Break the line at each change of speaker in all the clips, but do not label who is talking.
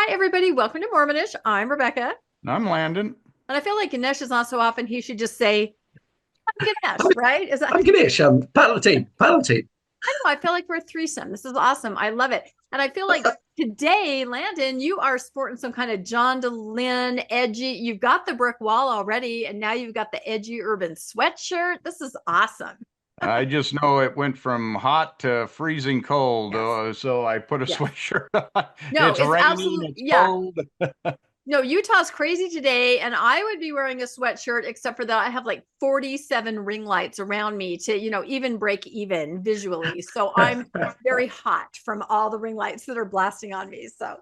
Hi, everybody. Welcome to Mormonish. I'm Rebecca.
I'm Landon.
And I feel like Ganesh is not so often. He should just say, I'm Ganesh, right?
I'm Ganesh. I'm part of the team. Part of the team.
I know. I feel like we're a threesome. This is awesome. I love it. And I feel like today, Landon, you are sporting some kind of John DeLynn edgy. You've got the brick wall already, and now you've got the edgy urban sweatshirt. This is awesome.
I just know it went from hot to freezing cold,
Yes.
so I put a
Yes.
sweatshirt on.
No,
It's
it's
raining,
absolutely,
it's
yeah.
cold.
No, Utah's crazy today, and I would be wearing a sweatshirt, except for that I have like 47 ring lights around me to, even break even visually. So I'm very hot from all the ring lights that are blasting on me. So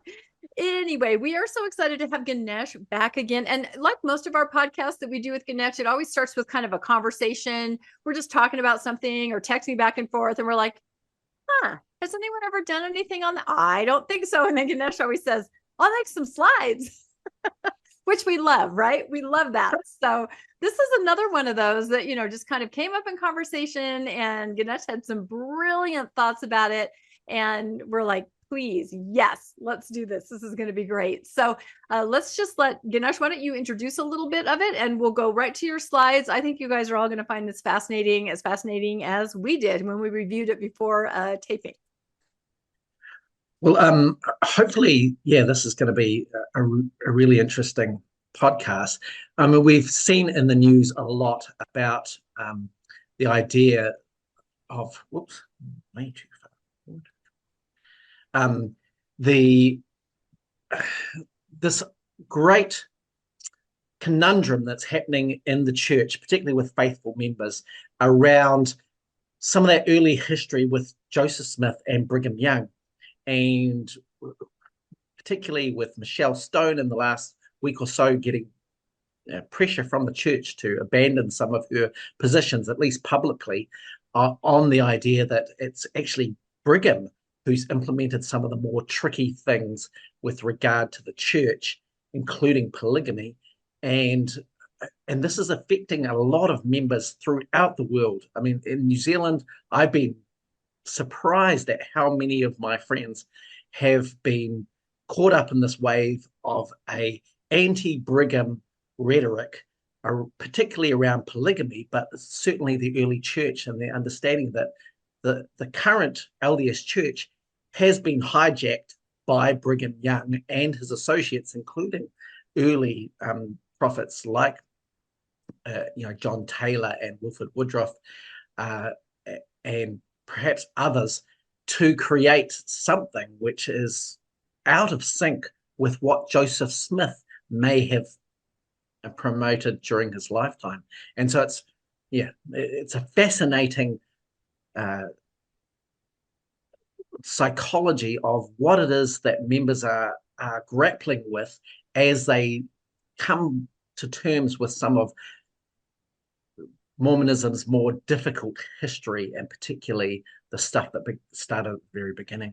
anyway, we are so excited to have Ganesh back again. And like most of our podcasts that we do with Ganesh, it always starts with kind of a conversation. We're just talking about something or texting back and forth, and we're like, has anyone ever done anything on that? I don't think so. And then Ganesh always says, I'll make some slides. Which we love, right? We love that. So this is another one of those that, just kind of came up in conversation, and Ganesh had some brilliant thoughts about it. And we're like, please, yes, let's do this. This is going to be great. So let's just let Ganesh, why don't you introduce a little bit of it, and we'll go right to your slides. I think you guys are all going to find this fascinating as we did when we reviewed it before taping.
Well, hopefully, this is going to be a really interesting podcast. I mean, we've seen in the news a lot about the idea of, way too far forward. The this great conundrum that's happening in the church, particularly with faithful members, around some of that early history with Joseph Smith and Brigham Young. And particularly with Michelle Stone in the last week or so getting pressure from the church to abandon some of her positions, at least publicly, on the idea that it's actually Brigham who's implemented some of the more tricky things with regard to the church, including polygamy. And this is affecting a lot of members throughout the world. I mean, in New Zealand, I've been surprised at how many of my friends have been caught up in this wave of a anti-Brigham rhetoric, particularly around polygamy, but certainly the early church and the understanding that the current LDS church has been hijacked by Brigham Young and his associates, including early prophets like John Taylor and Wilford Woodruff, and perhaps others, to create something which is out of sync with what Joseph Smith may have promoted during his lifetime. And so it's a fascinating psychology of what it is that members are grappling with as they come to terms with some of Mormonism's more difficult history, and particularly the stuff that started at the very beginning.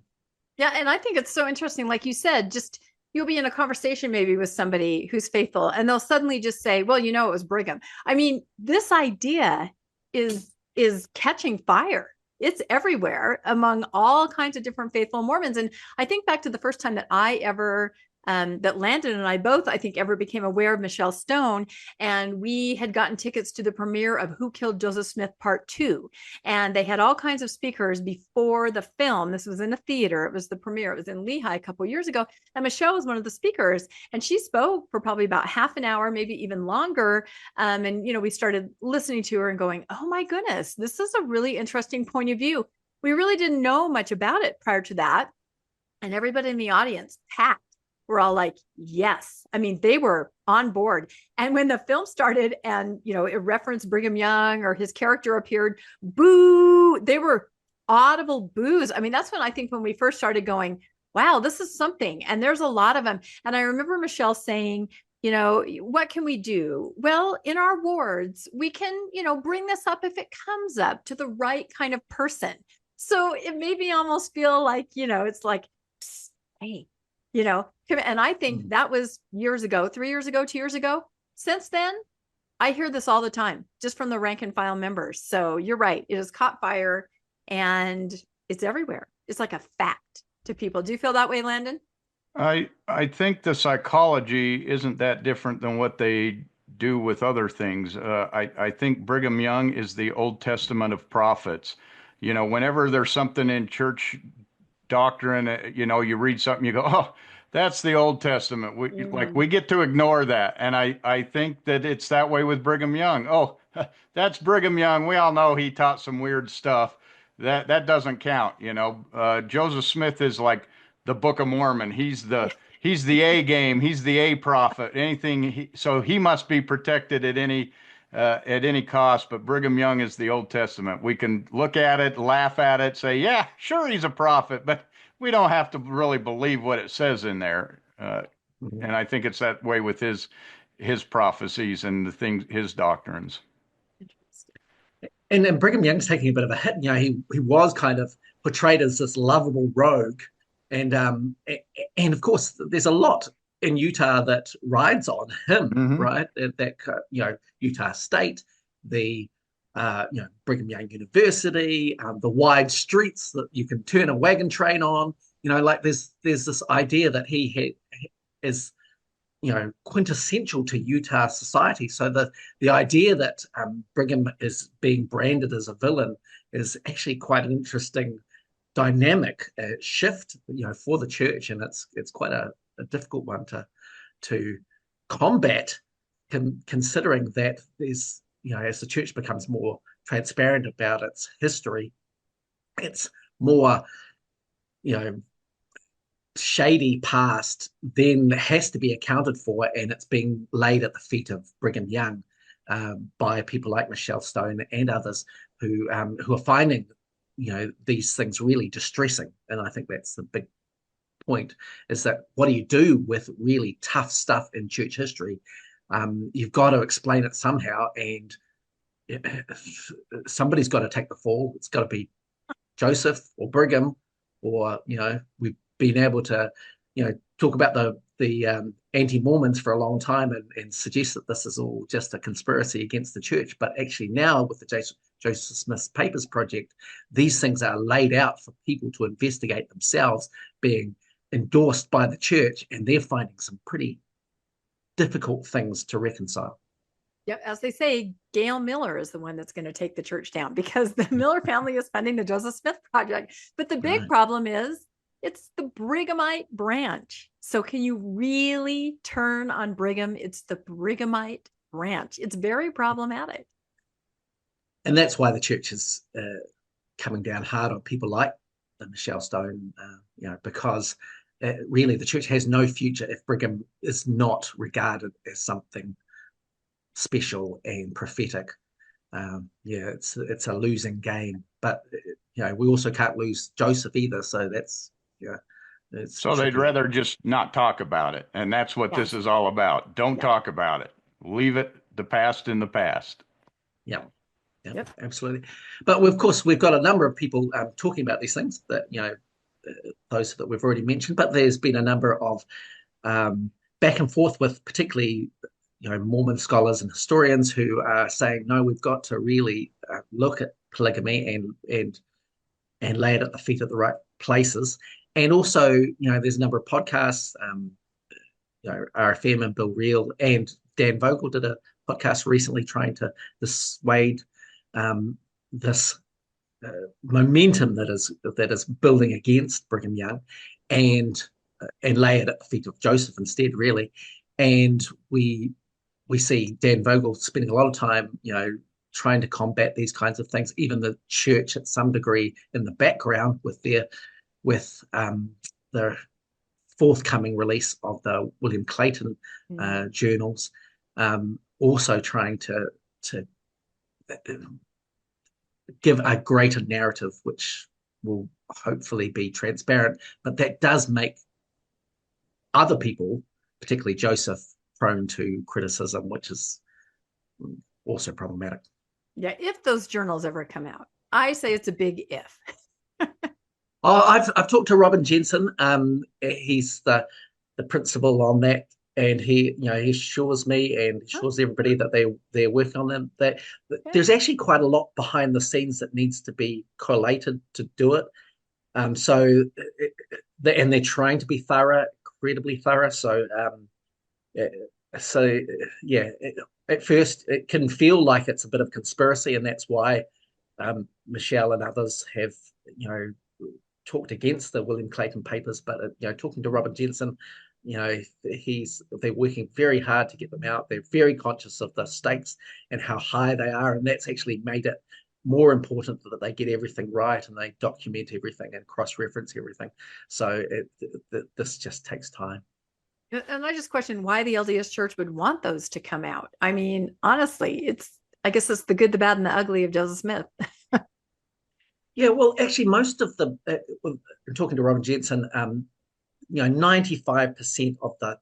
Yeah, and I think it's so interesting. Like you said, just you'll be in a conversation maybe with somebody who's faithful, and they'll suddenly just say, well, it was Brigham. I mean, this idea is catching fire. It's everywhere among all kinds of different faithful Mormons. And I think back to the first time that I ever that Landon and I both, I think, ever became aware of Michelle Stone. And we had gotten tickets to the premiere of Who Killed Joseph Smith Part 2. And they had all kinds of speakers before the film. This was in a theater. It was the premiere. It was in Lehigh a couple of years ago. And Michelle was one of the speakers. And she spoke for probably about half an hour, maybe even longer. And we started listening to her and going, oh my goodness, this is a really interesting point of view. We really didn't know much about it prior to that. And everybody in the audience packed. We're all like, yes. I mean, they were on board. And when the film started and, it referenced Brigham Young or his character appeared, boo, they were audible boos. I mean, that's when I think when we first started going, wow, this is something. And there's a lot of them. And I remember Michelle saying, what can we do? Well, in our wards, we can, bring this up if it comes up to the right kind of person. So it made me almost feel like, it's like, hey, and I think that was years ago, 3 years ago, 2 years ago. Since then, I hear this all the time, just from the rank and file members. So you're right. It has caught fire and it's everywhere. It's like a fact to people. Do you feel that way, Landon?
I think the psychology isn't that different than what they do with other things. I think Brigham Young is the Old Testament of prophets. You know, whenever there's something in church doctrine, you read something, you go, oh, that's the Old Testament. We get to ignore that. And I think that it's that way with Brigham Young. Oh, that's Brigham Young. We all know he taught some weird stuff. That doesn't count. Joseph Smith is like the Book of Mormon. He's the A game. He's the A prophet. So he must be protected at any cost. But Brigham Young is the Old Testament. We can look at it, laugh at it, say, yeah, sure, he's a prophet, but we don't have to really believe what it says in there. And I think it's that way with his prophecies and the things, his doctrines.
And then Brigham Young's taking a bit of a hit. He was kind of portrayed as this lovable rogue, and of course there's a lot in Utah that rides on him,
Mm-hmm.
right? Utah State, the Brigham Young University, the wide streets that you can turn a wagon train on. Like there's this idea that is quintessential to Utah society. So the idea that Brigham is being branded as a villain is actually quite an interesting dynamic shift, for the church, and it's quite a difficult one to combat, considering that there's as the church becomes more transparent about its history, it's more shady past then has to be accounted for, and it's being laid at the feet of Brigham Young by people like Michelle Stone and others who are finding these things really distressing. And I think that's the big point, is that what do you do with really tough stuff in church history? You've got to explain it somehow, and somebody's got to take the fall. It's got to be Joseph or Brigham, or we've been able to talk about the anti-Mormons for a long time and suggest that this is all just a conspiracy against the church. But actually now with the Joseph Smith Papers Project, these things are laid out for people to investigate themselves, being endorsed by the church, and they're finding some pretty difficult things to reconcile.
Yep, as they say, Gail Miller is the one that's going to take the church down, because the Miller family is funding the Joseph Smith Project. But the big problem is it's the Brighamite branch. So can you really turn on Brigham? It's the Brighamite branch. It's very problematic.
And that's why the church is coming down hard on people like Michelle Stone, because really the church has no future if Brigham is not regarded as something special and prophetic. It's a losing game. But we also can't lose Joseph either. So that's
So they'd rather just not talk about it, and that's what this is all about. Don't talk about it. Leave the past in the past.
Yep, absolutely. But of course, we've got a number of people talking about these things that those that we've already mentioned. But there's been a number of back and forth with particularly Mormon scholars and historians who are saying, no, we've got to really look at polygamy and lay it at the feet of the right places. And also, there's a number of podcasts, RFM and Bill Reel and Dan Vogel did a podcast recently trying to dissuade this momentum that is building against Brigham Young, and lay it at the feet of Joseph instead, really. And we see Dan Vogel spending a lot of time, trying to combat these kinds of things. Even the church, at some degree, in the background with the forthcoming release of the William Clayton journals, also trying to give a greater narrative, which will hopefully be transparent. But that does make other people, particularly Joseph, prone to criticism, which is also problematic.
Yeah, if those journals ever come out, I say it's a big if.
I've talked to Robin Jensen. He's the principal on that, and he assures me and assures everybody that they're working on them. That there's actually quite a lot behind the scenes that needs to be collated to do it. And they're trying to be thorough, incredibly thorough. So yeah, at first it can feel like it's a bit of conspiracy, and that's why Michelle and others have, talked against the William Clayton papers. But talking to Robert Jensen, they're working very hard to get them out. They're very conscious of the stakes and how high they are, and that's actually made it more important that they get everything right and they document everything and cross-reference everything. So this just takes time.
And I just question why the LDS Church would want those to come out. I mean, honestly, I guess it's the good, the bad, and the ugly of Joseph Smith.
Yeah, well, actually, most of talking to Robert Jensen, 95% of the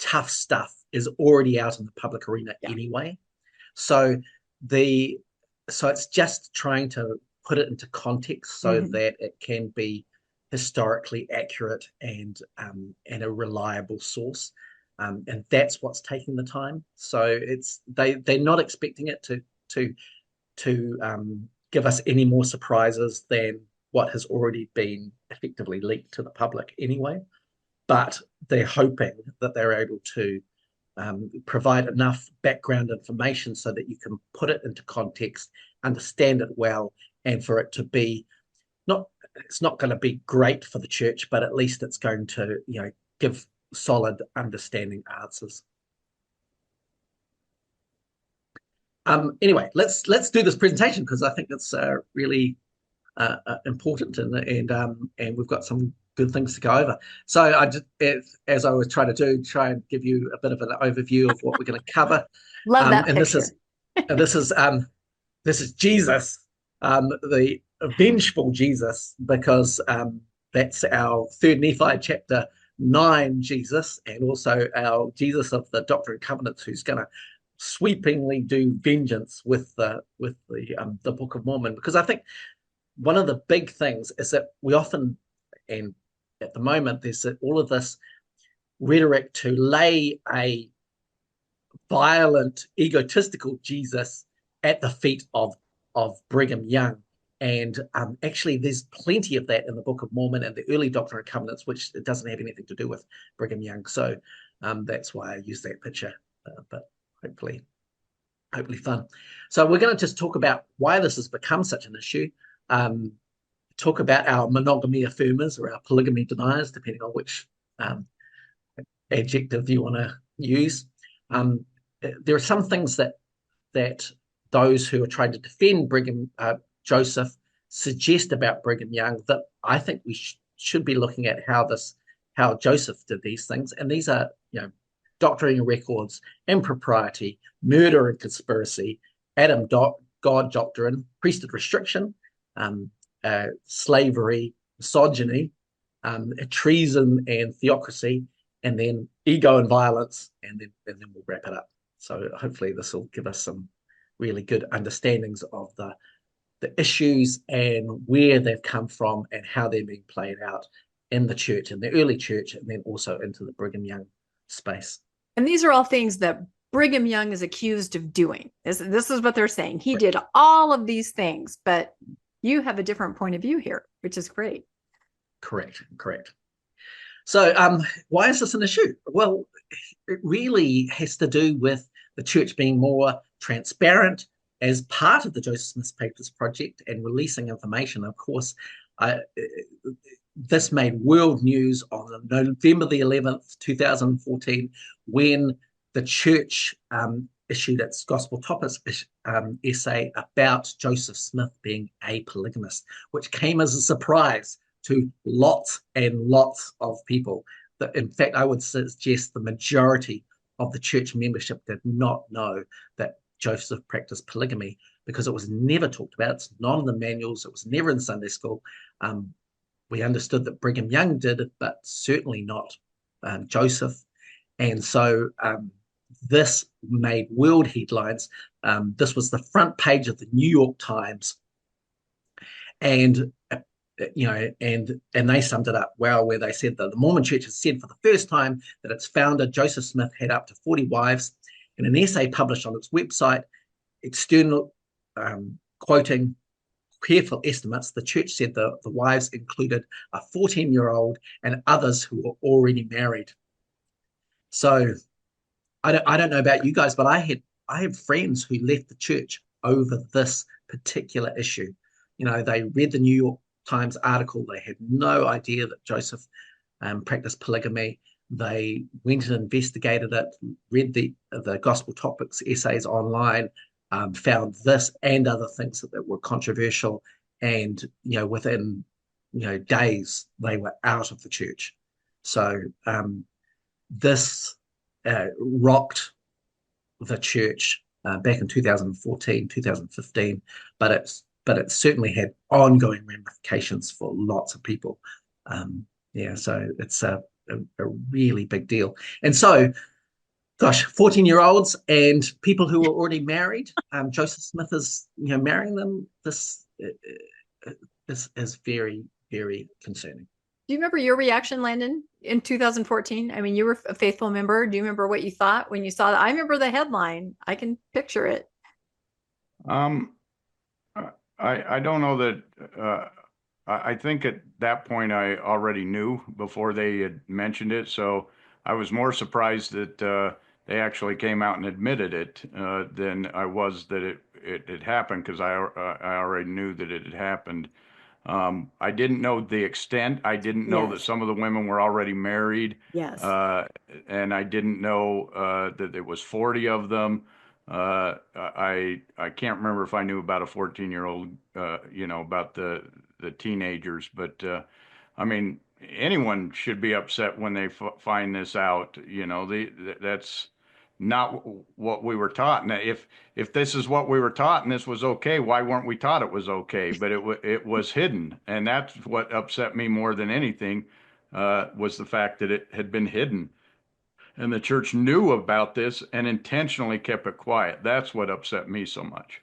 tough stuff is already out in the public arena anyway. So it's just trying to put it into context so that it can be historically accurate and a reliable source, and that's what's taking the time. So they're not expecting it to give us any more surprises than what has already been effectively leaked to the public anyway. But they're hoping that they're able to provide enough background information so that you can put it into context, understand it well, and for it to be it's not going to be great for the church, but at least it's going to, give solid understanding answers. Anyway, let's do this presentation because I think it's really important, and we've got some good things to go over. So I just, as I was trying to try and give you a bit of an overview of what we're going to cover.
Love that
and
picture.
This is Jesus, the vengeful Jesus, because that's our 3 Nephi chapter 9 Jesus, and also our Jesus of the Doctrine and Covenants, who's going to sweepingly do vengeance with the Book of Mormon. Because I think one of the big things is that we often, and at the moment, there's all of this rhetoric to lay a violent, egotistical Jesus at the feet of Brigham Young. And actually, there's plenty of that in the Book of Mormon and the early Doctrine and Covenants, which doesn't have anything to do with Brigham Young. So that's why I use that picture, but hopefully fun. So we're going to just talk about why this has become such an issue, talk about our monogamy affirmers or our polygamy deniers, depending on which adjective you want to use. There are some things that those who are trying to defend Joseph suggest about Brigham Young that I think we should be looking at how Joseph did these things. And these are, doctoring records, impropriety, murder and conspiracy, Adam God doctrine, priesthood restriction, slavery, misogyny, treason and theocracy, and then ego and violence, and then we'll wrap it up. So hopefully this will give us some really good understandings of the issues and where they've come from and how they're being played out in the church, in the early church, and then also into the Brigham Young space.
And these are all things that Brigham Young is accused of doing. This is what they're saying. He did all of these things, but you have a different point of view here, which is great.
Correct. So why is this an issue? Well, it really has to do with the church being more transparent as part of the Joseph Smith Papers project and releasing information. Of course, this made world news on November the 11th, 2014, when the church issued its Gospel Topics essay about Joseph Smith being a polygamist, which came as a surprise to lots and lots of people. In fact, I would suggest the majority of the church membership did not know that Joseph practiced polygamy because it was never talked about. It's not in the manuals. It was never in Sunday school. We understood that Brigham Young did it, but certainly not Joseph. And so this made world headlines. This was the front page of the New York Times. And and they summed it up well, where they said that the Mormon Church has said for the first time that its founder, Joseph Smith, had up to 40 wives. In an essay published on its website, external quoting careful estimates, the church said the wives included a 14-year-old and others who were already married. So I don't know about you guys, but I have friends who left the church over this particular issue. They read the New York Times article. They had no idea that Joseph practiced polygamy. They went and investigated it, read the Gospel Topics essays online, found this and other things that were controversial, and within days they were out of the church. So this rocked the church back in 2014, 2015, but it certainly had ongoing ramifications for lots of people. So it's a really big deal. And so, gosh, 14-year-olds and people who were already married, Joseph Smith is marrying them. This is very, very concerning.
Do you remember your reaction, Landon, in 2014? I mean, you were a faithful member. Do you remember what you thought when you saw that? I remember the headline. I can picture it.
I don't know that. I think at that point I already knew before they had mentioned it. So I was more surprised that they actually came out and admitted it than I was that it had happened, because I already knew that it had happened. I didn't know the extent. I didn't know that some of the women were already married.
Yes.
And I didn't know that it was 40 of them. I can't remember if I knew about a 14-year-old, about the teenagers. But I mean, anyone should be upset when they find this out. That's not what we were taught. And if this is what we were taught and this was okay, why weren't we taught it was okay? But it was hidden, and that's what upset me more than anything, was the fact that it had been hidden, and the church knew about this and intentionally kept it quiet. That's what upset me so much.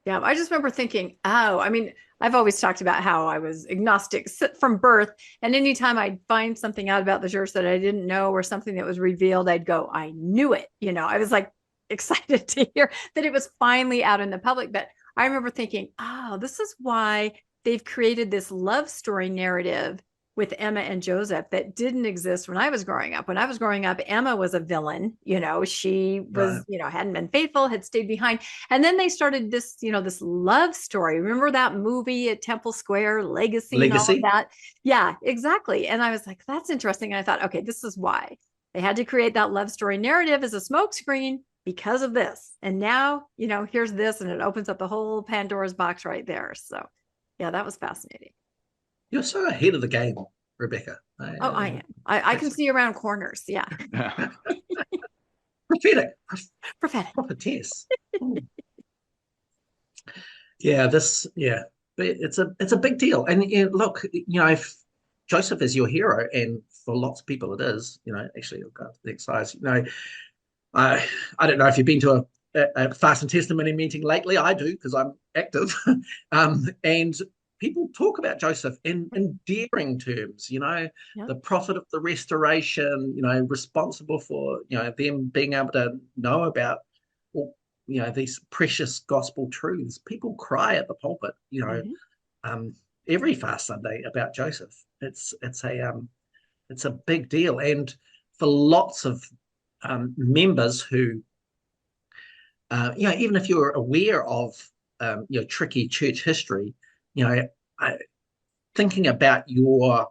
Yeah, I just remember thinking, I mean, I've always talked about how I was agnostic from birth. And anytime I'd find something out about the church that I didn't know, or something that was revealed, I'd go, I knew it. I was like excited to hear that it was finally out in the public. But I remember thinking, this is why they've created this love story narrative with Emma and Joseph that didn't exist when I was growing up. When I was growing up, Emma was a villain. She was, hadn't been faithful, had stayed behind. And then they started this, this love story. Remember that movie at Temple Square, Legacy? And all of that? Yeah, exactly. And I was like, that's interesting. And I thought, okay, this is why they had to create that love story narrative as a smokescreen, because of this. And now, here's this, and it opens up the whole Pandora's box right there. So yeah, that was fascinating.
You're so ahead of the game, Rebecca.
I am. I can see around corners. Yeah.
Prophetic.
Prophetess.
It's a big deal. And look, if Joseph is your hero, and for lots of people it is, actually I've got the next size, I don't know if you've been to a fast and testimony meeting lately. I do, because I'm active. And people talk about Joseph in endearing terms, the prophet of the restoration, responsible for, them being able to know about, these precious gospel truths. People cry at the pulpit, every fast Sunday about Joseph. It's a big deal. And for lots of members who, even if you're aware of, tricky church history, thinking about your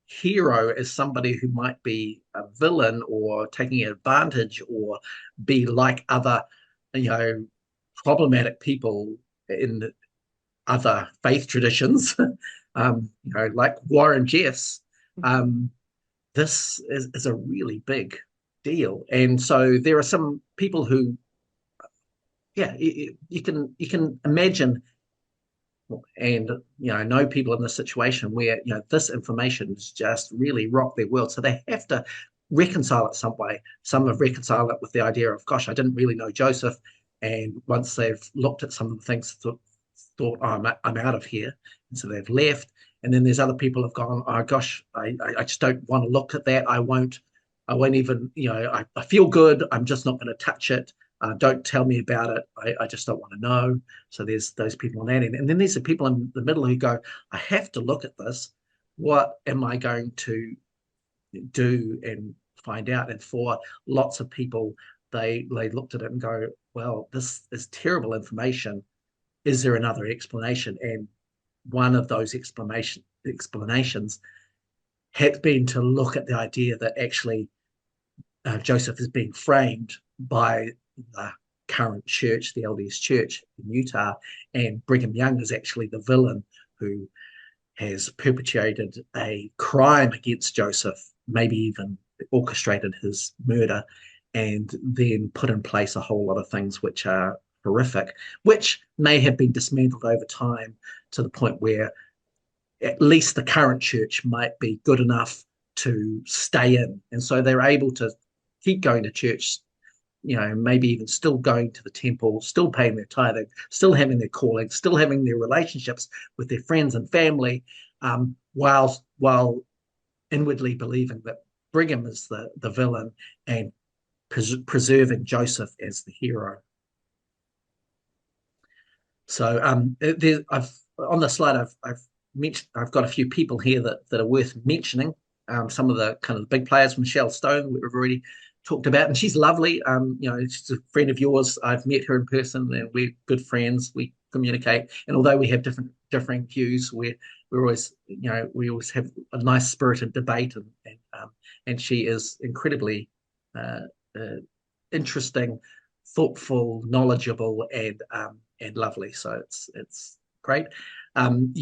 hero as somebody who might be a villain or taking advantage or be like other, problematic people in other faith traditions, like Warren Jeffs, this is a really big deal. And so there are some people who, you can imagine and know people in this situation where this information has just really rocked their world, so they have to reconcile it some way. Some have reconciled it with the idea of, gosh, I didn't really know Joseph, and once they've looked at some of the things, thought, oh, I'm out of here, and so they've left. And then there's other people who've gone, oh gosh, I just don't want to look at that. I won't even, I feel good, I'm just not going to touch it. Don't tell me about it. I just don't want to know. So there's those people on that end. And then there's the people in the middle who go, I have to look at this. What am I going to do and find out? And for lots of people, they looked at it and go, well, this is terrible information. Is there another explanation? And one of those explanations had been to look at the idea that actually Joseph is being framed by the current church, the LDS church in Utah, and Brigham Young is actually the villain who has perpetrated a crime against Joseph, maybe even orchestrated his murder, and then put in place a whole lot of things which are horrific, which may have been dismantled over time to the point where at least the current church might be good enough to stay in. And so they're able to keep going to church, maybe even still going to the temple, still paying their tithing, still having their calling, still having their relationships with their friends and family, while inwardly believing that Brigham is the villain and preserving Joseph as the hero. So on the slide, I've got a few people here that are worth mentioning. Some of the kind of big players, Michelle Stone, we've already talked about, and she's lovely. She's a friend of yours. I've met her in person, and we're good friends. We communicate, and although we have differing views, we always have a nice spirited debate, and she is incredibly interesting, thoughtful, knowledgeable, and lovely. So it's great. Some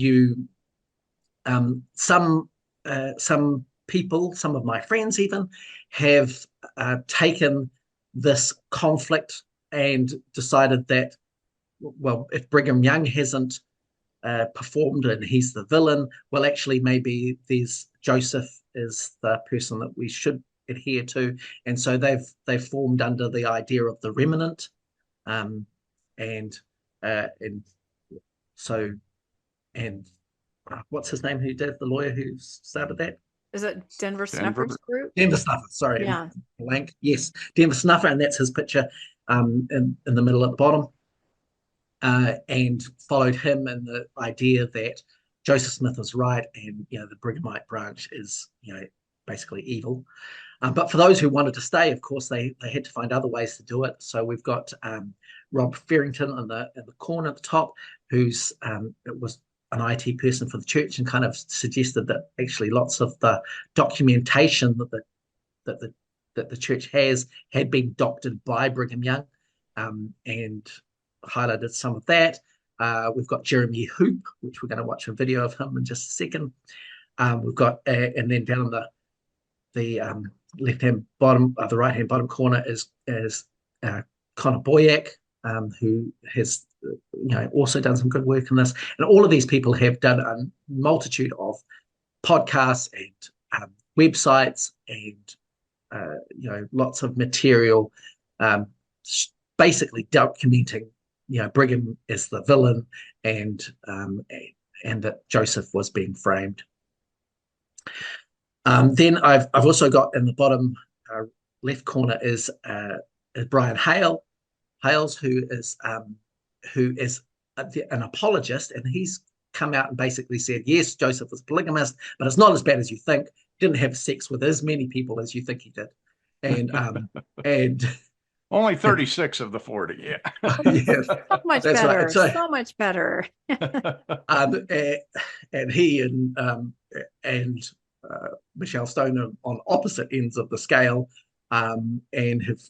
people, some of my friends even, have taken this conflict and decided that, well, if Brigham Young hasn't performed and he's the villain, well, actually maybe Joseph is the person that we should adhere to, and so they've formed under the idea of the remnant, and what's his name? Who did the lawyer who started that?
Is it Denver Snuffers Group?
Denver Snuffer, sorry.
Yeah.
Blank. Yes, Denver Snuffer, and that's his picture in the middle at the bottom. And followed him in the idea that Joseph Smith is right, and the Brighamite branch is basically evil. But for those who wanted to stay, of course, they had to find other ways to do it. So we've got Rob Farrington in the corner at the top, who's was an IT person for the church, and kind of suggested that actually lots of the documentation that the church had been doctored by Brigham Young, and highlighted some of that. We've got Jeremy Hoop, which we're going to watch a video of him in just a second. We've got, and then down in the left-hand bottom, the right-hand bottom corner is Connor Boyack, who has also done some good work in this. And all of these people have done a multitude of podcasts and websites and lots of material, basically documenting Brigham is the villain, and that Joseph was being framed. Then I've also got in the bottom left corner is Brian Hales, who is an apologist, and he's come out and basically said, yes, Joseph was polygamist, but it's not as bad as you think. He didn't have sex with as many people as you think he did, and
only 36 of the 40. Yeah.
Yes,
so much
that's
better.
right.
So much better.
And he and Michelle Stone are on opposite ends of the scale, and have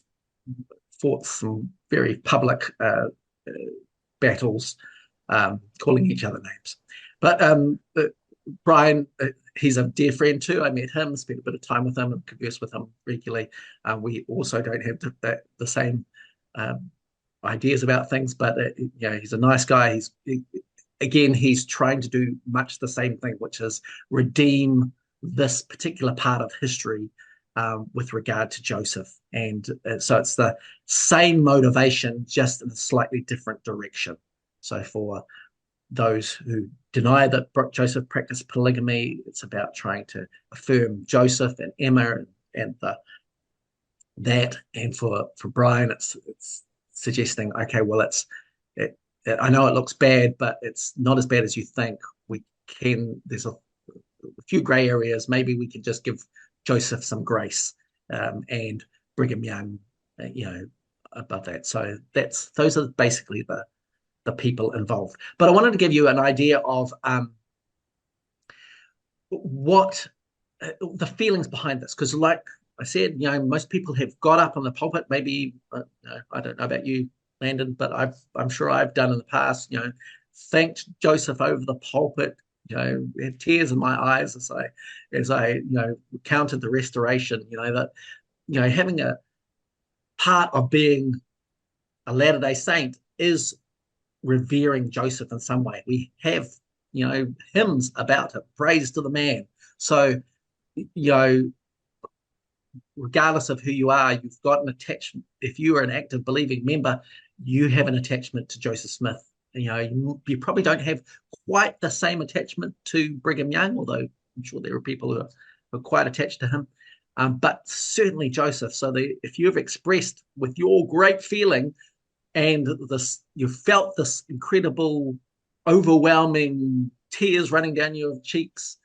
fought some very public battles, calling each other names. But Brian, he's a dear friend too. I met him, spent a bit of time with him, and converse with him regularly. We also don't have the same ideas about things, but he's a nice guy. He's trying to do much the same thing, which is redeem this particular part of history with regard to Joseph. And so it's the same motivation, just in a slightly different direction. So for those who deny that Joseph practiced polygamy, it's about trying to affirm Joseph and Emma and that. And for Brian, it's suggesting, okay, well, I know it looks bad, but it's not as bad as you think. There's a few gray areas. Maybe we can just give Joseph some grace, and Brigham Young, above that. So those are basically the people involved. But I wanted to give you an idea of what the feelings behind this, because like I said, most people have got up on the pulpit. Maybe I don't know about you, Landon, but I'm sure I've done in the past. Thanked Joseph over the pulpit. Had tears in my eyes as I counted the restoration. That having a part of being a Latter-day Saint is revering Joseph in some way. We have hymns about it, praise to the man. So regardless of who you are, you've got an attachment. If you are an active believing member, you have an attachment to Joseph Smith. You probably don't have quite the same attachment to Brigham Young, although I'm sure there are people who are quite attached to him, but certainly Joseph. So if you've expressed with your great feeling and you felt this incredible, overwhelming tears running down your cheeks,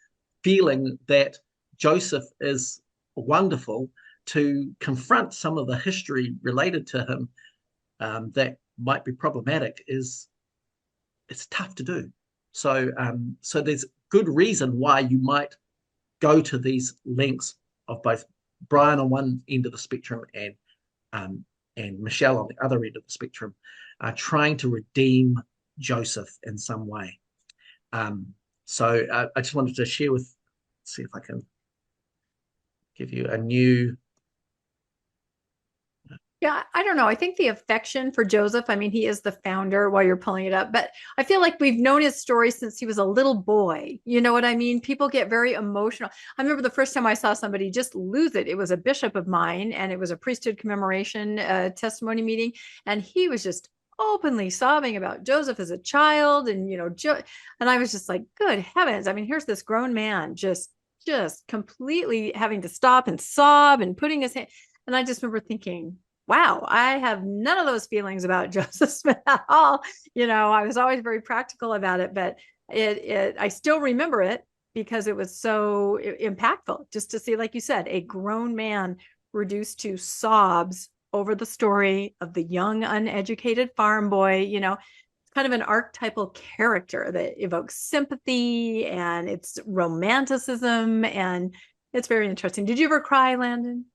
feeling that Joseph is wonderful, to confront some of the history related to him that might be problematic it's tough to do. So there's good reason why you might go to these lengths of both Brian on one end of the spectrum and Michelle on the other end of the spectrum, trying to redeem Joseph in some way. So I just wanted to share see if I can give you a new.
Yeah, I don't know. I think the affection for Joseph, I mean, he is the founder while you're pulling it up, but I feel like we've known his story since he was a little boy. You know what I mean? People get very emotional. I remember the first time I saw somebody just lose it. It was a bishop of mine, and it was a priesthood commemoration testimony meeting. And he was just openly sobbing about Joseph as a child. And, and I was just like, good heavens. I mean, here's this grown man just completely having to stop and sob and putting his hand. And I just remember thinking, wow, I have none of those feelings about Joseph Smith at all. I was always very practical about it, but I still remember it because it was so impactful just to see, like you said, a grown man reduced to sobs over the story of the young, uneducated farm boy. It's kind of an archetypal character that evokes sympathy, and it's romanticism, and it's very interesting. Did you ever cry, Landon?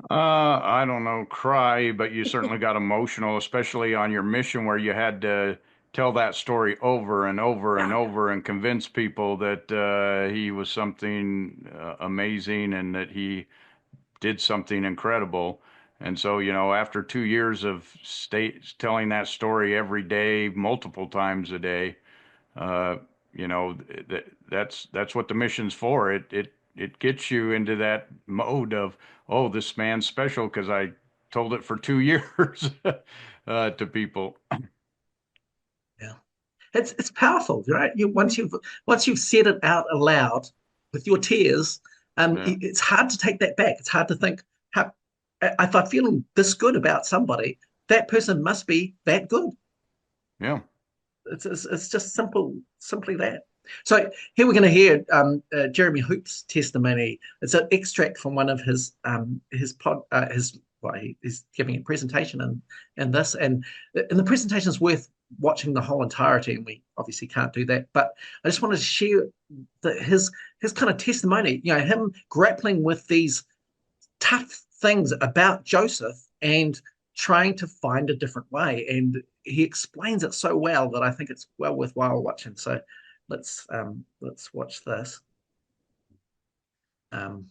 I don't know, cry, but you certainly got emotional, especially on your mission where you had to tell that story over and over and over and convince people that he was something amazing and that he did something incredible. And so, after 2 years of telling that story every day, multiple times a day, that's what the mission's for. It gets you into that mode of, oh, this man's special because I told it for 2 years to people.
Yeah, it's powerful, right? Once you've said it out aloud with your tears, it's hard to take that back. It's hard to think, if I'm feeling this good about somebody, that person must be that good.
Yeah,
it's just simply that. So here we're going to hear Jeremy Hoop's testimony. It's an extract from one of he's giving a presentation and the presentation is worth watching the whole entirety, and we obviously can't do that. But I just wanted to share his kind of testimony. Him grappling with these tough things about Joseph and trying to find a different way, and he explains it so well that I think it's well worthwhile watching. So let's watch this, and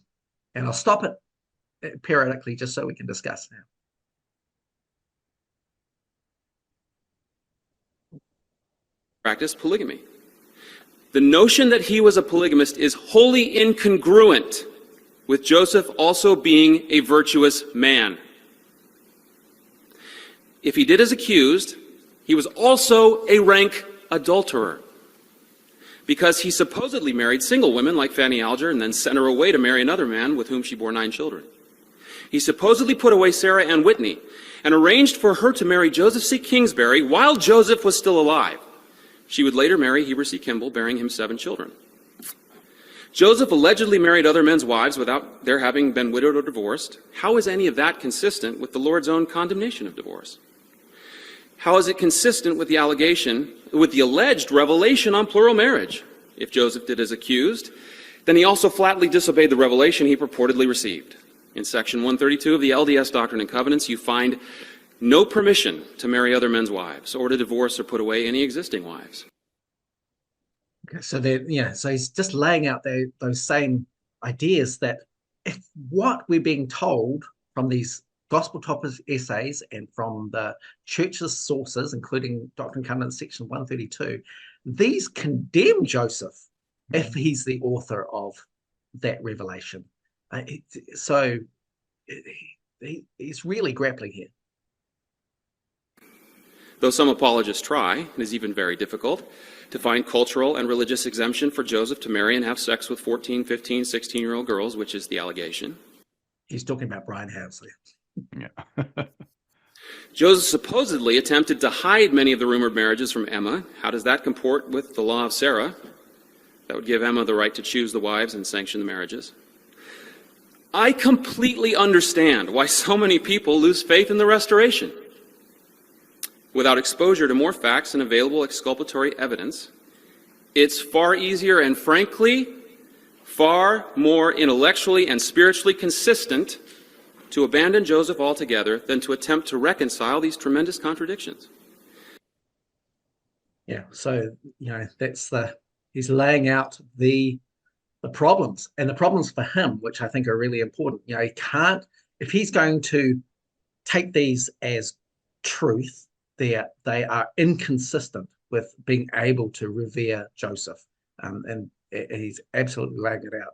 I'll stop it periodically just so we can discuss now.
Practiced polygamy. The notion that he was a polygamist is wholly incongruent with Joseph also being a virtuous man. If he did as accused, he was also a rank adulterer, because he supposedly married single women like Fanny Alger and then sent her away to marry another man with whom she bore 9 children. He supposedly put away Sarah Ann Whitney and arranged for her to marry Joseph C. Kingsbury while Joseph was still alive. She would later marry Heber C. Kimball, bearing him 7 children. Joseph allegedly married other men's wives without their having been widowed or divorced. How is any of that consistent with the Lord's own condemnation of divorce? How is it consistent with the alleged revelation on plural marriage? If Joseph did as accused, then he also flatly disobeyed the revelation he purportedly received. In section 132 of the LDS Doctrine and Covenants, you find no permission to marry other men's wives or to divorce or put away any existing wives.
Okay, so he's just laying out those same ideas that if what we're being told from these gospel toppers essays and from the church's sources, including Doctrine and Covenants section 132, these condemn Joseph if he's the author of that revelation. He's really grappling here.
Though some apologists try, it is even very difficult, to find cultural and religious exemption for Joseph to marry and have sex with 14, 15, 16-year-old girls, which is the allegation.
He's talking about Brian Housley.
Yeah.
Joseph supposedly attempted to hide many of the rumored marriages from Emma. How does that comport with the law of Sarah? That would give Emma the right to choose the wives and sanction the marriages. I completely understand why so many people lose faith in the restoration. Without exposure to more facts and available exculpatory evidence, it's far easier and, frankly, far more intellectually and spiritually consistent to abandon Joseph altogether than to attempt to reconcile these tremendous contradictions.
Yeah, so, he's laying out the problems, and the problems for him, which I think are really important. He can't, if he's going to take these as truth, they are inconsistent with being able to revere Joseph, and he's absolutely laying it out.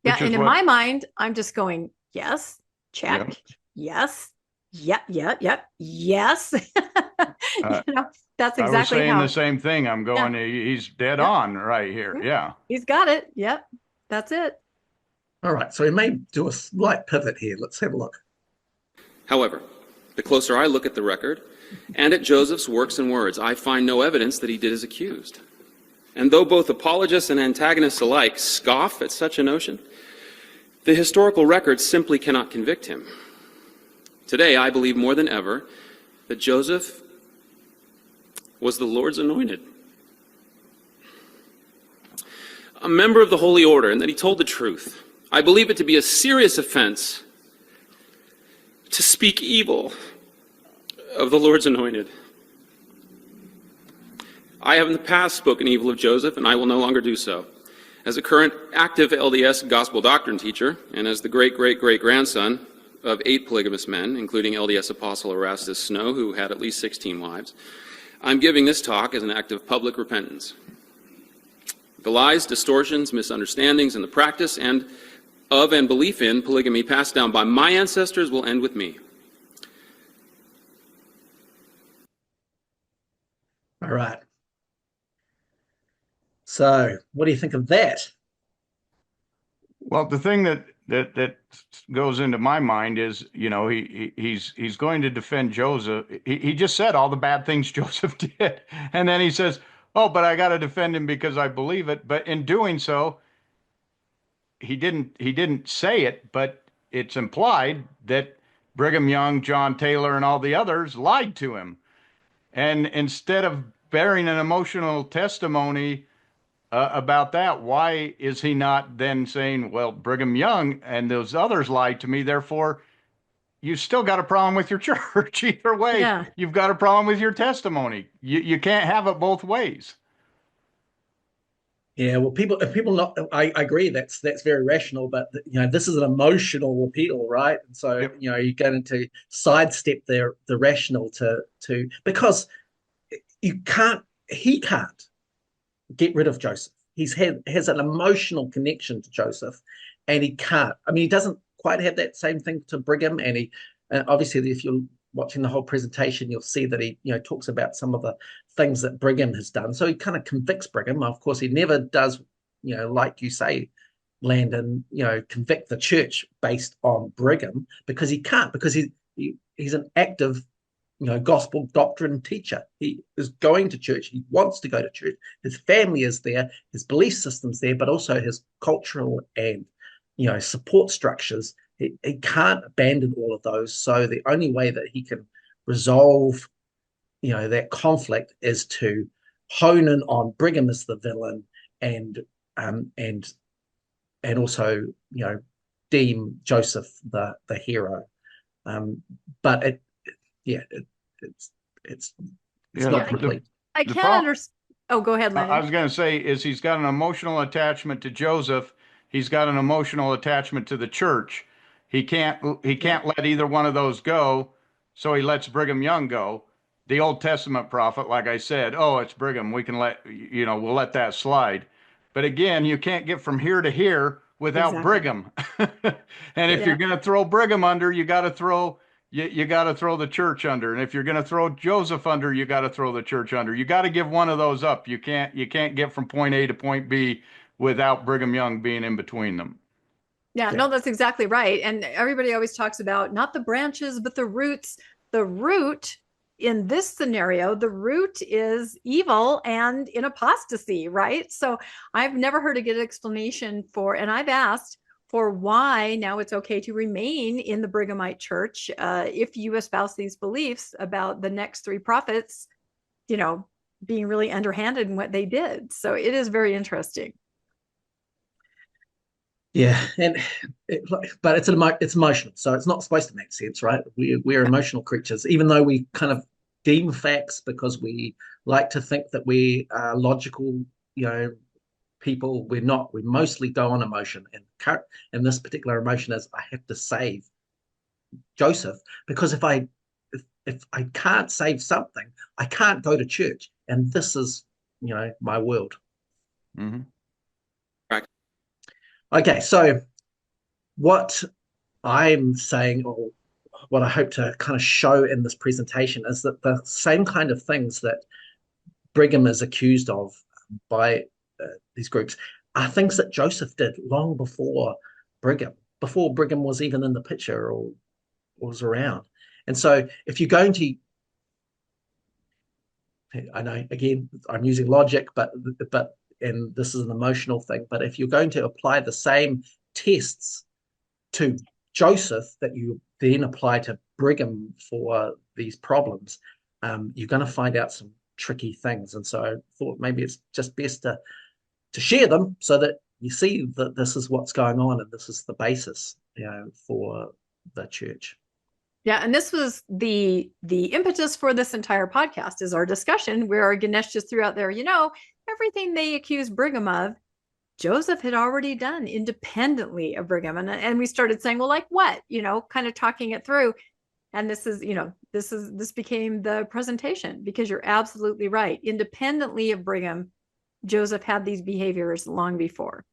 Yeah, and in my mind, I'm just going, yes, check, yes, yes. That's exactly
I was saying
how
the same thing. I'm going, he's dead on right here. Yeah.
He's got it. Yep. That's it.
All right. So we may do a slight pivot here. Let's have a look.
However, the closer I look at the record and at Joseph's works and words, I find no evidence that he did as accused. And though both apologists and antagonists alike scoff at such a notion, the historical record simply cannot convict him. Today, I believe more than ever that Joseph was the Lord's anointed, a member of the Holy Order, and that he told the truth. I believe it to be a serious offense to speak evil of the Lord's anointed. I have in the past spoken evil of Joseph, and I will no longer do so. As a current active LDS gospel doctrine teacher, and as the great-great-great-grandson of 8 polygamous men, including LDS apostle Erastus Snow, who had at least 16 wives, I'm giving this talk as an act of public repentance. The lies, distortions, misunderstandings, and the practice and belief in polygamy passed down by my ancestors will end with me.
All right. So, what do you think of that?
Well, the thing that goes into my mind is, he's going to defend Joseph. He just said all the bad things Joseph did, and then he says, "Oh, but I got to defend him because I believe it." But in doing so, he didn't say it, but it's implied that Brigham Young, John Taylor, and all the others lied to him. And instead of bearing an emotional testimony about that, why is he not then saying, well, Brigham Young and those others lied to me, therefore you still got a problem with your church? Either way, You've got a problem with your testimony. You can't have it both ways.
Yeah, well, I agree. That's very rational, but this is an emotional appeal, right? And so you're going to sidestep the rational to because he can't get rid of Joseph. Has an emotional connection to Joseph, and he can't. I mean, he doesn't quite have that same thing to Brigham, and obviously, if you're watching the whole presentation, you'll see that he talks about some of the things that Brigham has done. So he kind of convicts Brigham. Of course, he never does, like you say, Landon, convict the church based on Brigham, because he can't, because he's an active, gospel doctrine teacher. He is going to church. He wants to go to church. His family is there. His belief system's there, but also his cultural and, support structures. He can't abandon all of those. So the only way that he can resolve, that conflict is to hone in on Brigham as the villain, and also, deem Joseph the hero. But it's not complete.
I can't understand. Oh, go ahead, Landon.
I was going to say is he's got an emotional attachment to Joseph. He's got an emotional attachment to the church. He can't let either one of those go. So he lets Brigham Young go. The Old Testament prophet, like I said, oh, it's Brigham. We can we'll let that slide. But again, you can't get from here to here without Brigham. And if you're going to throw Brigham under, you got to throw the church under. And if you're going to throw Joseph under, you got to throw the church under. You got to give one of those up. You can't get from point A to point B without Brigham Young being in between them.
Yeah, no, that's exactly right. And everybody always talks about not the branches, but the roots. The root in this scenario, the root is evil and in apostasy, right? So I've never heard a good explanation for, and I've asked for why now it's okay to remain in the Brighamite church if you espouse these beliefs about the next three prophets, being really underhanded in what they did. So it is very interesting.
Yeah, but it's emotional, so it's not supposed to make sense, right? We're emotional creatures, even though we kind of deem facts because we like to think that we are logical, people. We're not. We mostly go on emotion, and this particular emotion is I have to save Joseph, because if I can't save something, I can't go to church, and this is my world.
Mm-hmm.
Okay, so what I'm saying, or what I hope to kind of show in this presentation, is that the same kind of things that Brigham is accused of by these groups are things that Joseph did long before Brigham was even in the picture or was around. And so if you're going to, I know, again, I'm using logic, but and this is an emotional thing, but if you're going to apply the same tests to Joseph that you then apply to Brigham for these problems, you're going to find out some tricky things. And so I thought maybe it's just best to share them so that you see that this is what's going on and this is the basis, for the church.
Yeah, and this was the impetus for this entire podcast, is our discussion where Ganesh just threw out there, everything they accused Brigham of, Joseph had already done independently of Brigham. And we started saying, well, like what? Kind of talking it through. And this became the presentation, because you're absolutely right. Independently of Brigham, Joseph had these behaviors long before.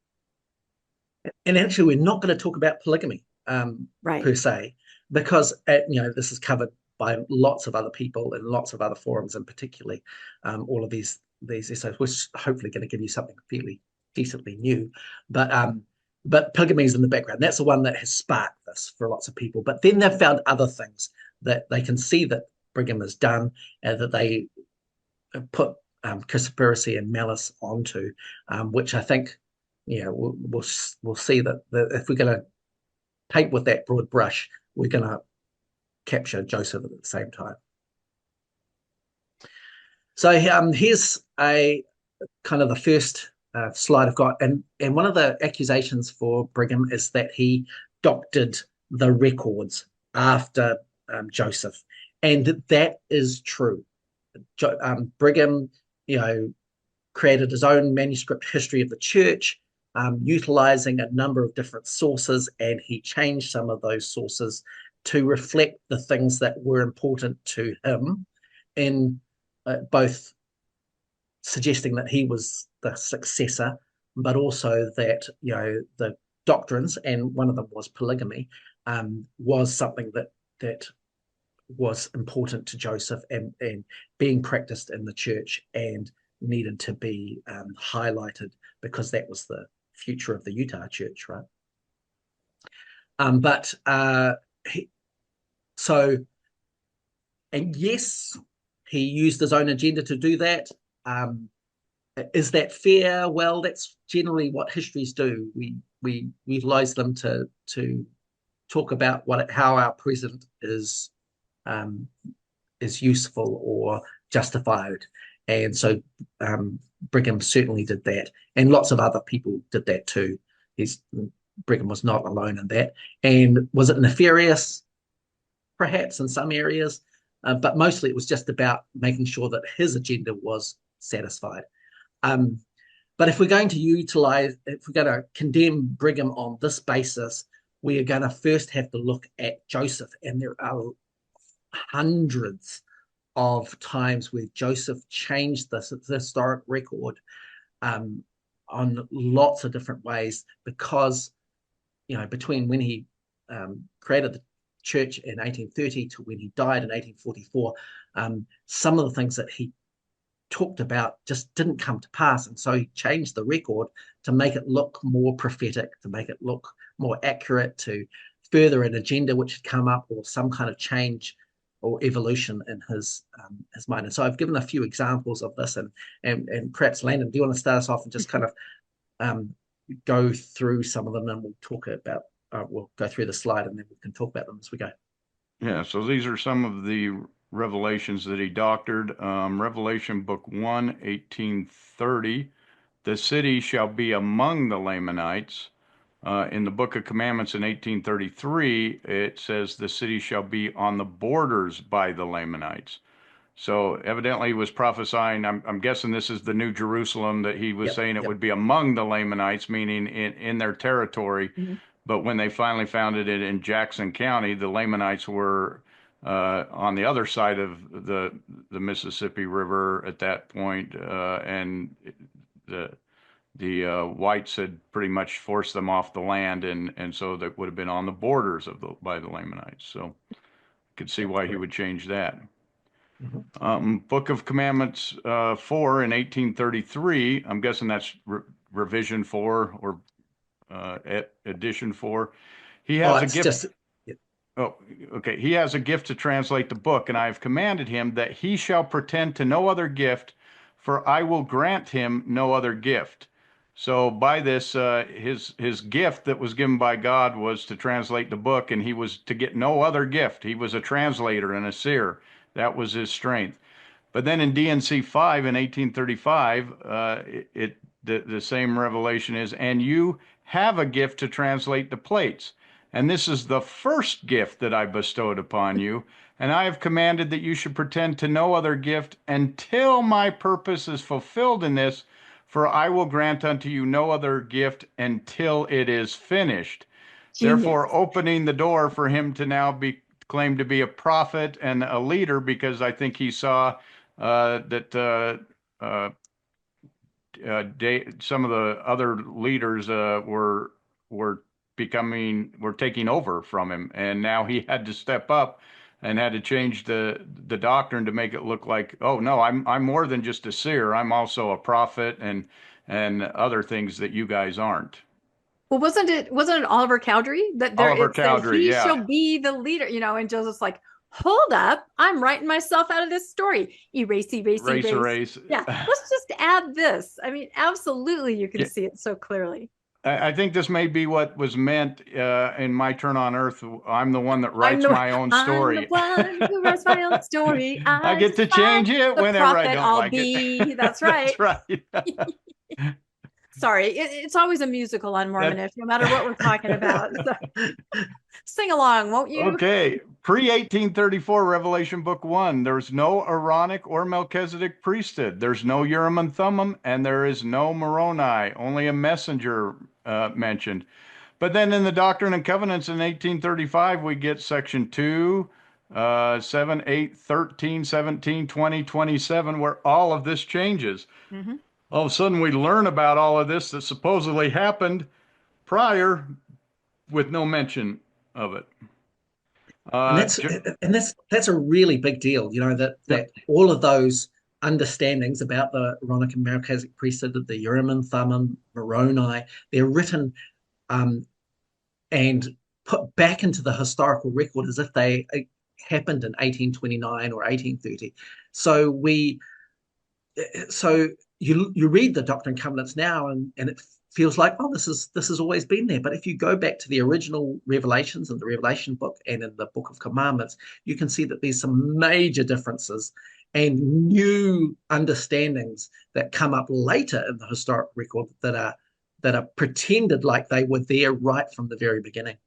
And actually, we're not going to talk about polygamy per se, because this is covered by lots of other people and lots of other forums, and particularly all of these essays. We're hopefully going to give you something fairly decently new, but polygamy is in the background. That's the one that has sparked this for lots of people. But then they've found other things that they can see that Brigham has done, and that they put conspiracy and malice onto, which I think we'll see that if we're going to paint with that broad brush, we're going to capture Joseph at the same time. So here's a kind of the first slide I've got, and one of the accusations for Brigham is that he doctored the records after Joseph, and that is true. Brigham, created his own manuscript history of the church, utilizing a number of different sources, and he changed some of those sources to reflect the things that were important to him, in both suggesting that he was the successor, but also that the doctrines, and one of them was polygamy, was something that was important to Joseph and being practiced in the church and needed to be highlighted, because that was the future of the Utah church, right? And yes, he used his own agenda to do that. Is that fair? Well, that's generally what histories do. We utilize them to talk about how our present is useful or justified. And so Brigham certainly did that, and lots of other people did that too. Brigham was not alone in that. And was it nefarious? Perhaps in some areas, but mostly it was just about making sure that his agenda was satisfied. But if we're going to condemn Brigham on this basis, we are going to first have to look at Joseph. And there are hundreds of times where Joseph changed the historic record on lots of different ways, because, between when he created the church in 1830 to when he died in 1844, some of the things that he talked about just didn't come to pass. And so he changed the record to make it look more prophetic, to make it look more accurate, to further an agenda which had come up, or some kind of change or evolution in his mind. And so I've given a few examples of this, and perhaps Landon, do you want to start us off and just kind of go through some of them, and we'll talk about we'll go through the slide and then we can talk about them as we go.
Yeah, so these are some of the revelations that he doctored. Revelation book 1, 1830, the city shall be among the Lamanites. In the book of commandments in 1833, it says the city shall be on the borders by the Lamanites. So evidently he was prophesying, I'm guessing this is the New Jerusalem, that he was saying it would be among the Lamanites, meaning in their territory. Mm-hmm. But when they finally founded it in Jackson County, the Lamanites were on the other side of the Mississippi River at that point, and the whites had pretty much forced them off the land, and so that would have been on the borders by the Lamanites. So you could see why he would change that. Mm-hmm. Book of Commandments 4 in 1833. I'm guessing that's revision 4 or edition 4. He has a gift. Oh, okay. He has a gift to translate the book, and I have commanded him that he shall pretend to no other gift, for I will grant him no other gift. So by this, his gift that was given by God was to translate the book, and he was to get no other gift. He was a translator and a seer. That was his strength. But then in DNC 5 in 1835, the same revelation is, and you have a gift to translate the plates. And this is the first gift that I bestowed upon you. And I have commanded that you should pretend to no other gift until my purpose is fulfilled in this, for I will grant unto you no other gift until it is finished. Genius. Therefore, opening the door for him to now be claimed to be a prophet and a leader, because I think he saw that some of the other leaders were taking over from him, and now he had to step up and had to change the doctrine to make it look like, oh no, I'm more than just a seer. I'm also a prophet and other things that you guys aren't.
Well, wasn't it Oliver Cowdery that there
Oliver Cowdery,
he shall be the leader, and Joseph's like, hold up, I'm writing myself out of this story. Erase. Yeah, let's just add this. I mean, absolutely, you can see it so clearly.
I think this may be what was meant in My Turn on Earth. I'm the one that writes my own story.
I'm the one who writes my own story.
I get to change it whenever I don't like it.
That's right.
That's right.
Sorry, it's always a musical on Mormonish, no matter what we're talking about. So, sing along, won't you?
Okay. Pre-1834, Revelation Book 1. There's no Aaronic or Melchizedek priesthood. There's no Urim and Thummim, and there is no Moroni, only a messenger mentioned. But then in the Doctrine and Covenants in 1835, we get section 2, 7, 8, 13, 17, 20, 27, where all of this changes. Mm-hmm. All of a sudden, we learn about all of this that supposedly happened prior with no mention of it.
And that's a really big deal, that all of those understandings about the Aaronic and Melchizedek priesthood, the Urim and Thummim, Moroni. They're written and put back into the historical record as if they happened in 1829 or 1830. So you read the Doctrine and Covenants now, and it feels like, oh, this has always been there. But if you go back to the original revelations in the Revelation book and in the Book of Commandments, you can see that there's some major differences and new understandings that come up later in the historic record that are pretended like they were there right from the very beginning.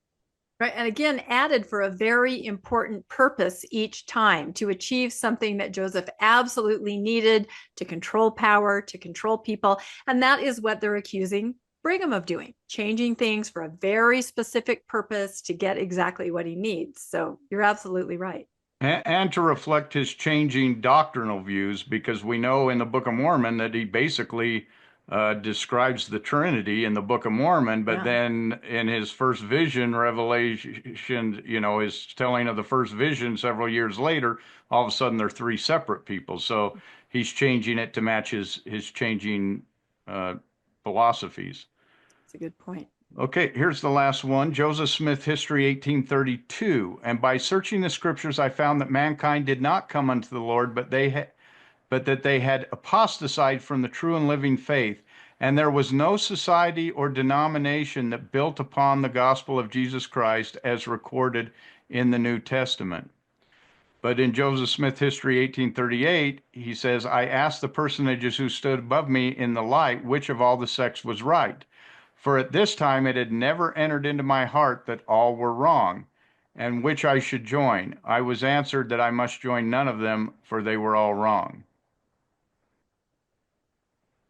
Right. And again, added for a very important purpose each time, to achieve something that Joseph absolutely needed, to control power, to control people. And that is what they're accusing Brigham of doing, changing things for a very specific purpose to get exactly what he needs. So you're absolutely right.
And to reflect his changing doctrinal views, because we know in the Book of Mormon that he basically describes the Trinity in the Book of Mormon, but then in his first vision, Revelation, his telling of the first vision several years later, all of a sudden they're three separate people. So he's changing it to match his changing philosophies.
That's a good point.
Okay, here's the last one. Joseph Smith History 1832. And by searching the scriptures, I found that mankind did not come unto the Lord, but that they had apostatized from the true and living faith. And there was no society or denomination that built upon the gospel of Jesus Christ as recorded in the New Testament. But in Joseph Smith History 1838, he says, I asked the personages who stood above me in the light, which of all the sects was right. For at this time it had never entered into my heart that all were wrong, and which I should join. I was answered that I must join none of them, for they were all wrong.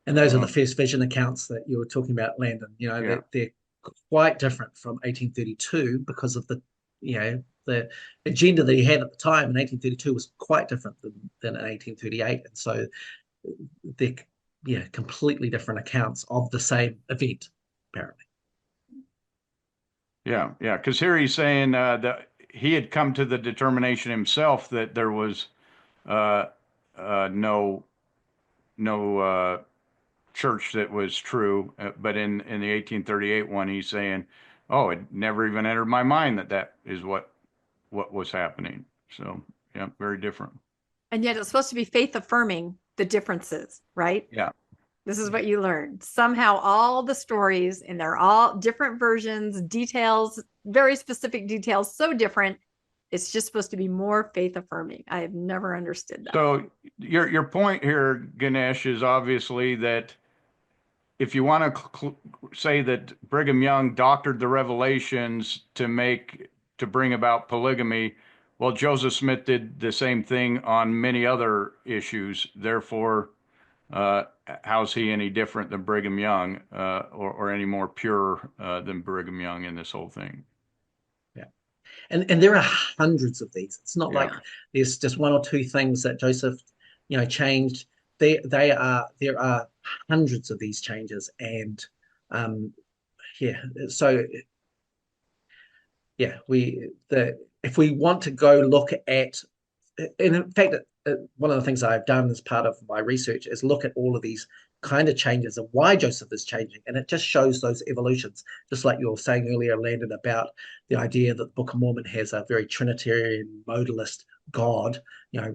And those are the first vision accounts that you were talking about, Landon. They're quite different from 1832 because of the agenda that he had at the time in 1832 was quite different than in 1838. And so they're completely different accounts of the same event, apparently.
Yeah, because here he's saying that he had come to the determination himself that there was no church that was true, but in the 1838 one, he's saying, oh, it never even entered my mind that is what was happening. So, yeah, very different.
And yet it's supposed to be faith affirming the differences, right?
Yeah.
This is what you learned. Somehow all the stories, and they're all different versions, details, very specific details, so different. It's just supposed to be more faith affirming. I have never understood that. So
your point here, Ganesh, is obviously that if you want to say that Brigham Young doctored the Revelations to bring about polygamy, well, Joseph Smith did the same thing on many other issues. Therefore, how's he any different than Brigham Young, or any more pure than Brigham Young in this whole thing?
Yeah, and there are hundreds of these. It's not like there's just one or two things that Joseph, changed. There are hundreds of these changes, and if we want to go look at, and in fact, one of the things I've done as part of my research is look at all of these kind of changes and why Joseph is changing, and it just shows those evolutions, just like you were saying earlier, Landon, about the idea that the Book of Mormon has a very Trinitarian modalist God.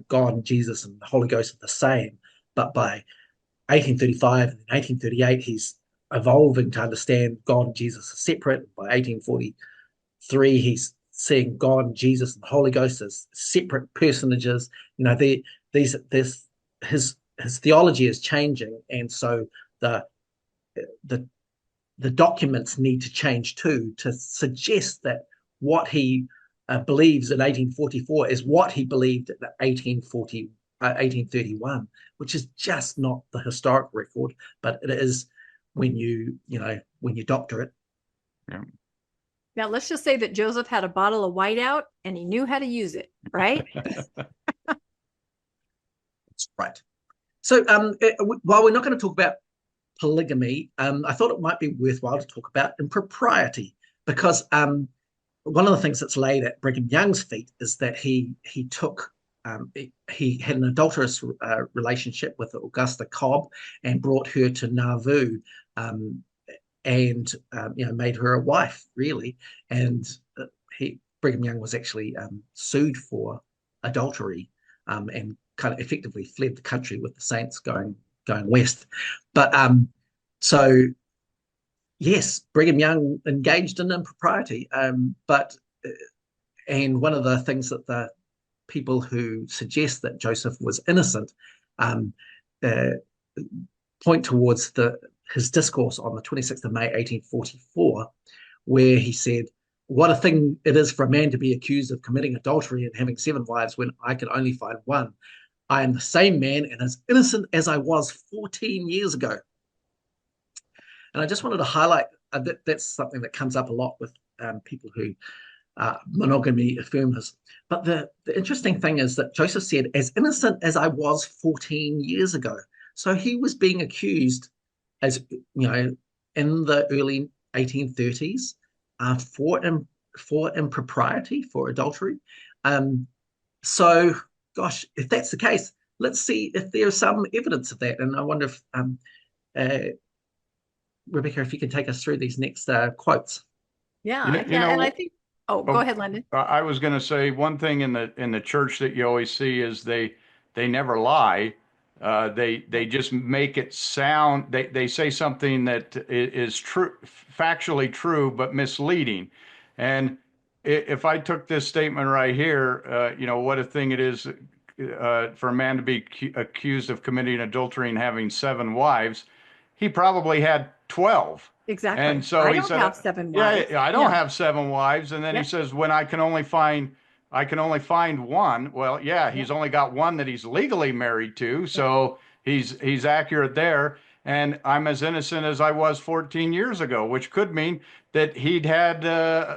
God and Jesus and the Holy Ghost are the same, but by 1835 and 1838 he's evolving to understand God and Jesus are separate. By 1843 he's seeing God and Jesus and the Holy Ghost as separate personages. His theology is changing, and so the documents need to change too, to suggest that what he believes in 1844 is what he believed in 1831, which is just not the historic record, but it is when you doctor it.
Yeah.
Now, let's just say that Joseph had a bottle of whiteout and he knew how to use it, right?
That's right. So while we're not going to talk about polygamy, I thought it might be worthwhile to talk about impropriety, because one of the things that's laid at Brigham Young's feet is that he took he had an adulterous relationship with Augusta Cobb and brought her to Nauvoo, and made her a wife, really. And Brigham Young was actually sued for adultery, and kind of effectively fled the country with the saints going west. But so yes, Brigham Young engaged in impropriety, but and one of the things that the people who suggest that Joseph was innocent point towards his discourse on the 26th of May 1844, where he said, "What a thing it is for a man to be accused of committing adultery and having 7 wives when I can only find one. I am the same man and as innocent as I was 14 years ago." And I just wanted to highlight that that's something that comes up a lot with people who monogamy affirmers. But the interesting thing is that Joseph said, "as innocent as I was 14 years ago." So he was being accused, as in the early 1830s, for impropriety, for adultery. So, gosh, if that's the case, let's see if there's some evidence of that. And I wonder if Rebecca, if you can take us through these next quotes.
Yeah, and I think. Oh, go ahead, Landon.
I was going to say one thing in the church that you always see is they never lie. They just make it sound. They say something that is true, factually true, but misleading. And if I took this statement right here, what a thing it is for a man to be accused of committing adultery and having 7 wives. He probably had 12.
Exactly.
And so
I
he
don't
said,
have 7 wives.
Yeah, I don't have 7 wives. And then he says, when I can only find one. Well, he's only got one that he's legally married to. So he's accurate there. And I'm as innocent as I was 14 years ago, which could mean that he'd had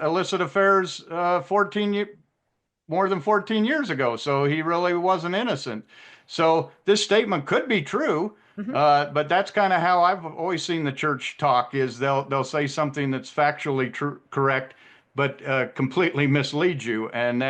illicit affairs more than 14 years ago. So he really wasn't innocent. So this statement could be true. But that's kind of how I've always seen the church talk, is they'll say something that's factually correct, but completely misleads you. And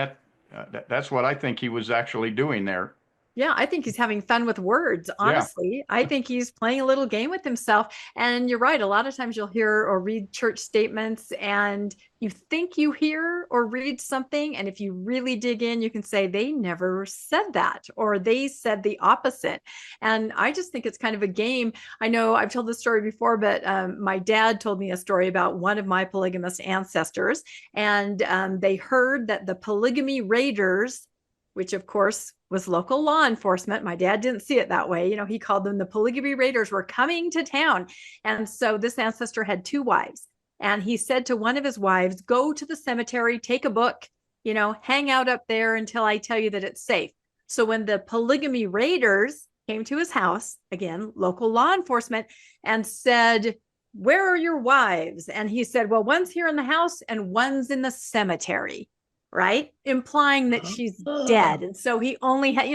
that's what I think he was actually doing there.
Yeah, I think he's having fun with words, honestly. Yeah. I think he's playing a little game with himself. And you're right. A lot of times you'll hear or read church statements and you think you hear or read something. And if you really dig in, you can say they never said that, or they said the opposite. And I just think it's kind of a game. I know I've told this story before, but my dad told me a story about one of my polygamous ancestors. And they heard that the polygamy raiders, which of course was local law enforcement. My dad didn't see it that way. He called them the polygamy raiders, were coming to town. And so this ancestor had 2 wives. And he said to one of his wives, "Go to the cemetery, take a book, hang out up there until I tell you that it's safe." So when the polygamy raiders came to his house, again, local law enforcement, and said, "Where are your wives?" And he said, "Well, one's here in the house and one's in the cemetery." Right? Implying that she's dead. And so he only had,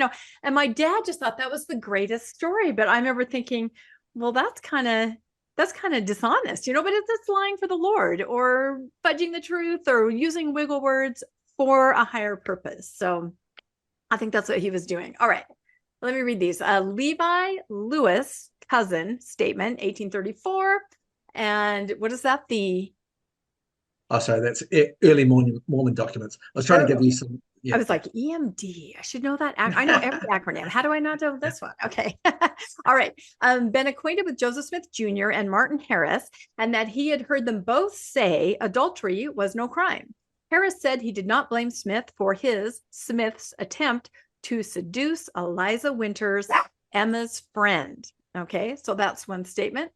and my dad just thought that was the greatest story. But I remember thinking, well, that's kind of dishonest, but it's lying for the Lord, or fudging the truth, or using wiggle words for a higher purpose. So I think that's what he was doing. All right. Let me read these. Levi Lewis cousin statement, 1834. And what is that?
Oh, sorry, that's early Mormon documents. I was trying to give you some. Yeah.
I was like, EMD. I should know that. I know every acronym. How do I not know this one? Okay. All right. Been acquainted with Joseph Smith Jr. and Martin Harris, and that he had heard them both say adultery was no crime. Harris said he did not blame Smith for Smith's attempt to seduce Eliza Winters, Emma's friend. Okay. So that's one statement.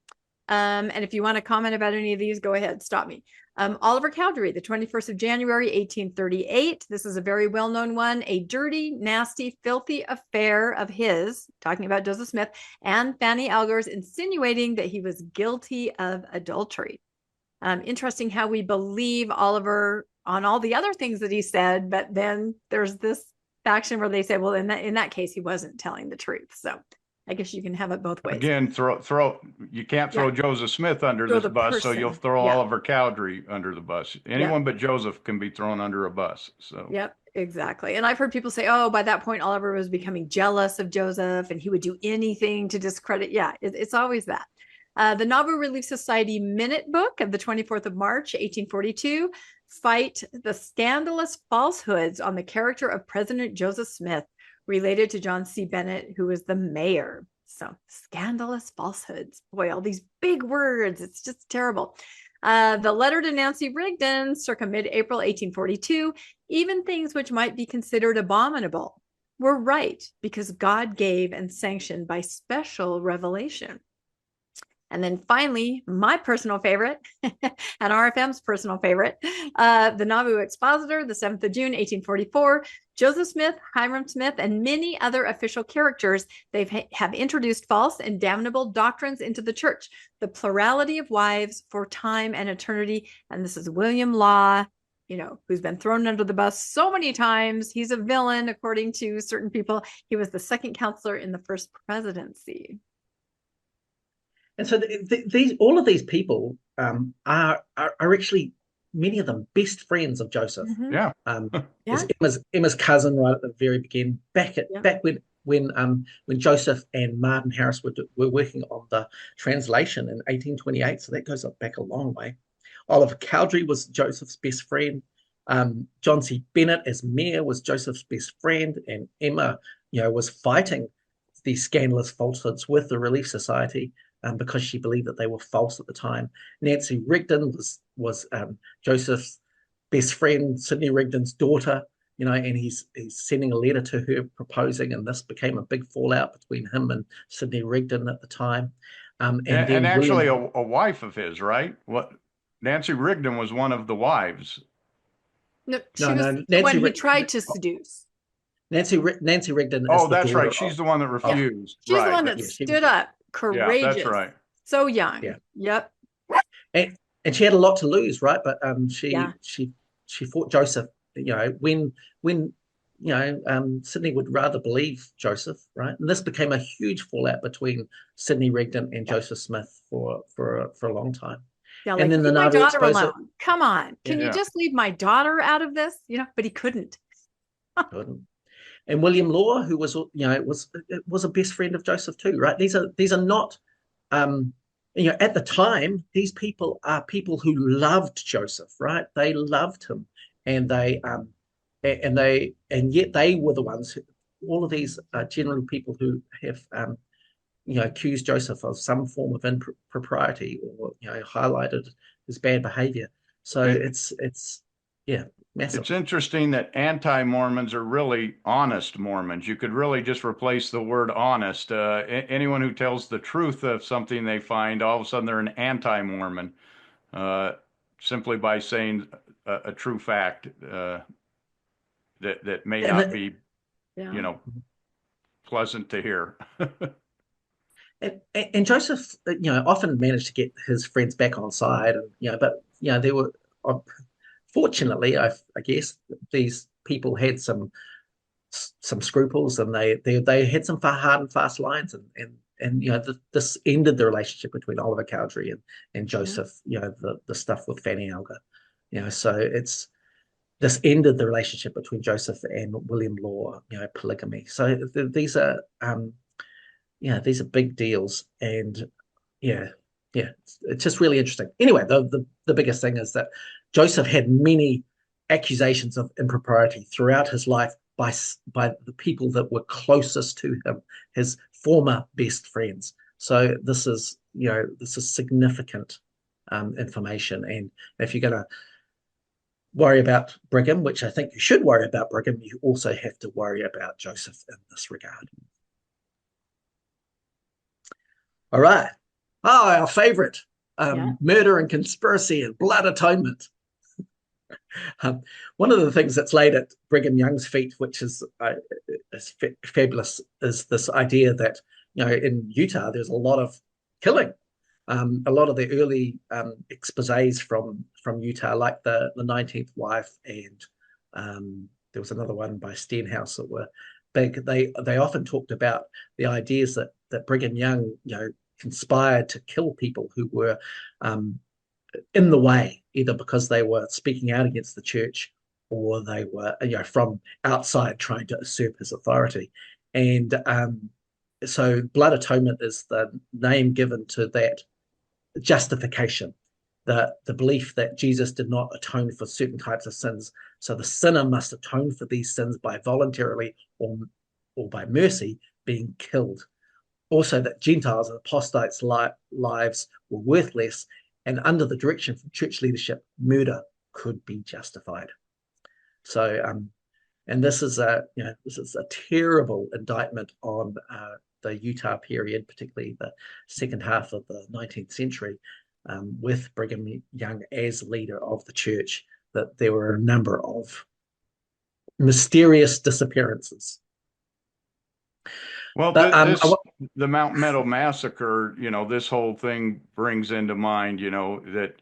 And if you want to comment about any of these, go ahead. Stop me. Oliver Cowdery, the 21st of January, 1838. This is a very well-known one. A dirty, nasty, filthy affair of his, talking about Joseph Smith, and Fanny Alger's, insinuating that he was guilty of adultery. Interesting how we believe Oliver on all the other things that he said, but then there's this faction where they say, well, in that case, he wasn't telling the truth. So I guess you can have it both ways.
Again, you can't throw Joseph Smith under this bus, so you'll throw Oliver Cowdery under the bus. Anyone but Joseph can be thrown under a bus. So
yep. Exactly. And I've heard people say, oh, by that point, Oliver was becoming jealous of Joseph and he would do anything to discredit. Yeah, it's always that. The Nauvoo Relief Society Minute Book of the 24th of March, 1842, fight the scandalous falsehoods on the character of President Joseph Smith related to John C. Bennett, who was the mayor. So scandalous falsehoods. Boy, all these big words. It's just terrible. The letter to Nancy Rigdon, circa mid-April 1842, even things which might be considered abominable were right because God gave and sanctioned by special revelation. And then finally, my personal favorite and RFM's personal favorite, the Nauvoo Expositor, the 7th of June, 1844, Joseph Smith, Hiram Smith, and many other official characters, have introduced false and damnable doctrines into the church, the plurality of wives for time and eternity. And this is William Law, who's been thrown under the bus so many times. He's a villain, according to certain people. He was the second counselor in the first presidency.
And so all of these people are actually, many of them, best friends of Joseph.
Mm-hmm.
Yeah.
Emma's cousin right at the very beginning, back when Joseph and Martin Harris were working on the translation in 1828. So that goes back a long way. Oliver Cowdery was Joseph's best friend. John C. Bennett as mayor was Joseph's best friend, and Emma, was fighting these scandalous falsehoods with the Relief Society. Because she believed that they were false at the time. Nancy Rigdon was Joseph's best friend, Sidney Rigdon's daughter, and he's sending a letter to her proposing, and this became a big fallout between him and Sidney Rigdon at the time. And
actually a wife of his, right? Nancy Rigdon was one of the wives.
No, she was the one he tried to seduce.
Nancy Rigdon.
Oh, that's right. She's the one that refused.
She's the one that stood up. Courageous. Yeah, that's right. So young. Yeah. Yep.
And she had a lot to lose, right? But she fought Joseph. When Sidney would rather believe Joseph, right? And this became a huge fallout between Sidney Rigdon and Joseph Smith for a long time.
Yeah, and then my daughter alone. Come on, can you just leave my daughter out of this? But he couldn't.
Couldn't. And William Law, who was a best friend of Joseph too, right? These are not, at the time, these people are people who loved Joseph, right? They loved him, and yet they were the ones. All of these are generally people who have, accused Joseph of some form of impropriety or highlighted his bad behavior. So it's massive.
It's interesting that anti-Mormons are really honest Mormons. You could really just replace the word honest. Anyone who tells the truth of something they find, all of a sudden they're an anti-Mormon, simply by saying a true fact that may not be, pleasant to hear.
And Joseph, often managed to get his friends back on side, and but there were. Fortunately, I guess these people had some scruples, and they had some hard and fast lines, and this ended the relationship between Oliver Cowdery and Joseph. The stuff with Fanny Alger, so this ended the relationship between Joseph and William Law. Polygamy. So these are big deals, and it's just really interesting. Anyway, the biggest thing is that Joseph had many accusations of impropriety throughout his life by the people that were closest to him, his former best friends. So this is significant information. And if you're going to worry about Brigham, which I think you should worry about Brigham, you also have to worry about Joseph in this regard. All right. Oh, our favorite, murder and conspiracy and blood atonement. One of the things that's laid at Brigham Young's feet, which is fabulous, is this idea that in Utah there's a lot of killing. A lot of the early exposés from Utah, like the 19th Wife, and there was another one by Stenhouse that were big. They often talked about the ideas that Brigham Young conspired to kill people who were in the way, either because they were speaking out against the church or they were, from outside trying to usurp his authority. And so blood atonement is the name given to that justification, the belief that Jesus did not atone for certain types of sins. So the sinner must atone for these sins by voluntarily or by mercy being killed. Also that Gentiles and apostates' lives were worthless, and under the direction from church leadership, murder could be justified. So, and this is a terrible indictment on the Utah period, particularly the second half of the 19th century, with Brigham Young as leader of the church, that there were a number of mysterious disappearances.
Well, the Mount Meadow massacre, this whole thing brings into mind, that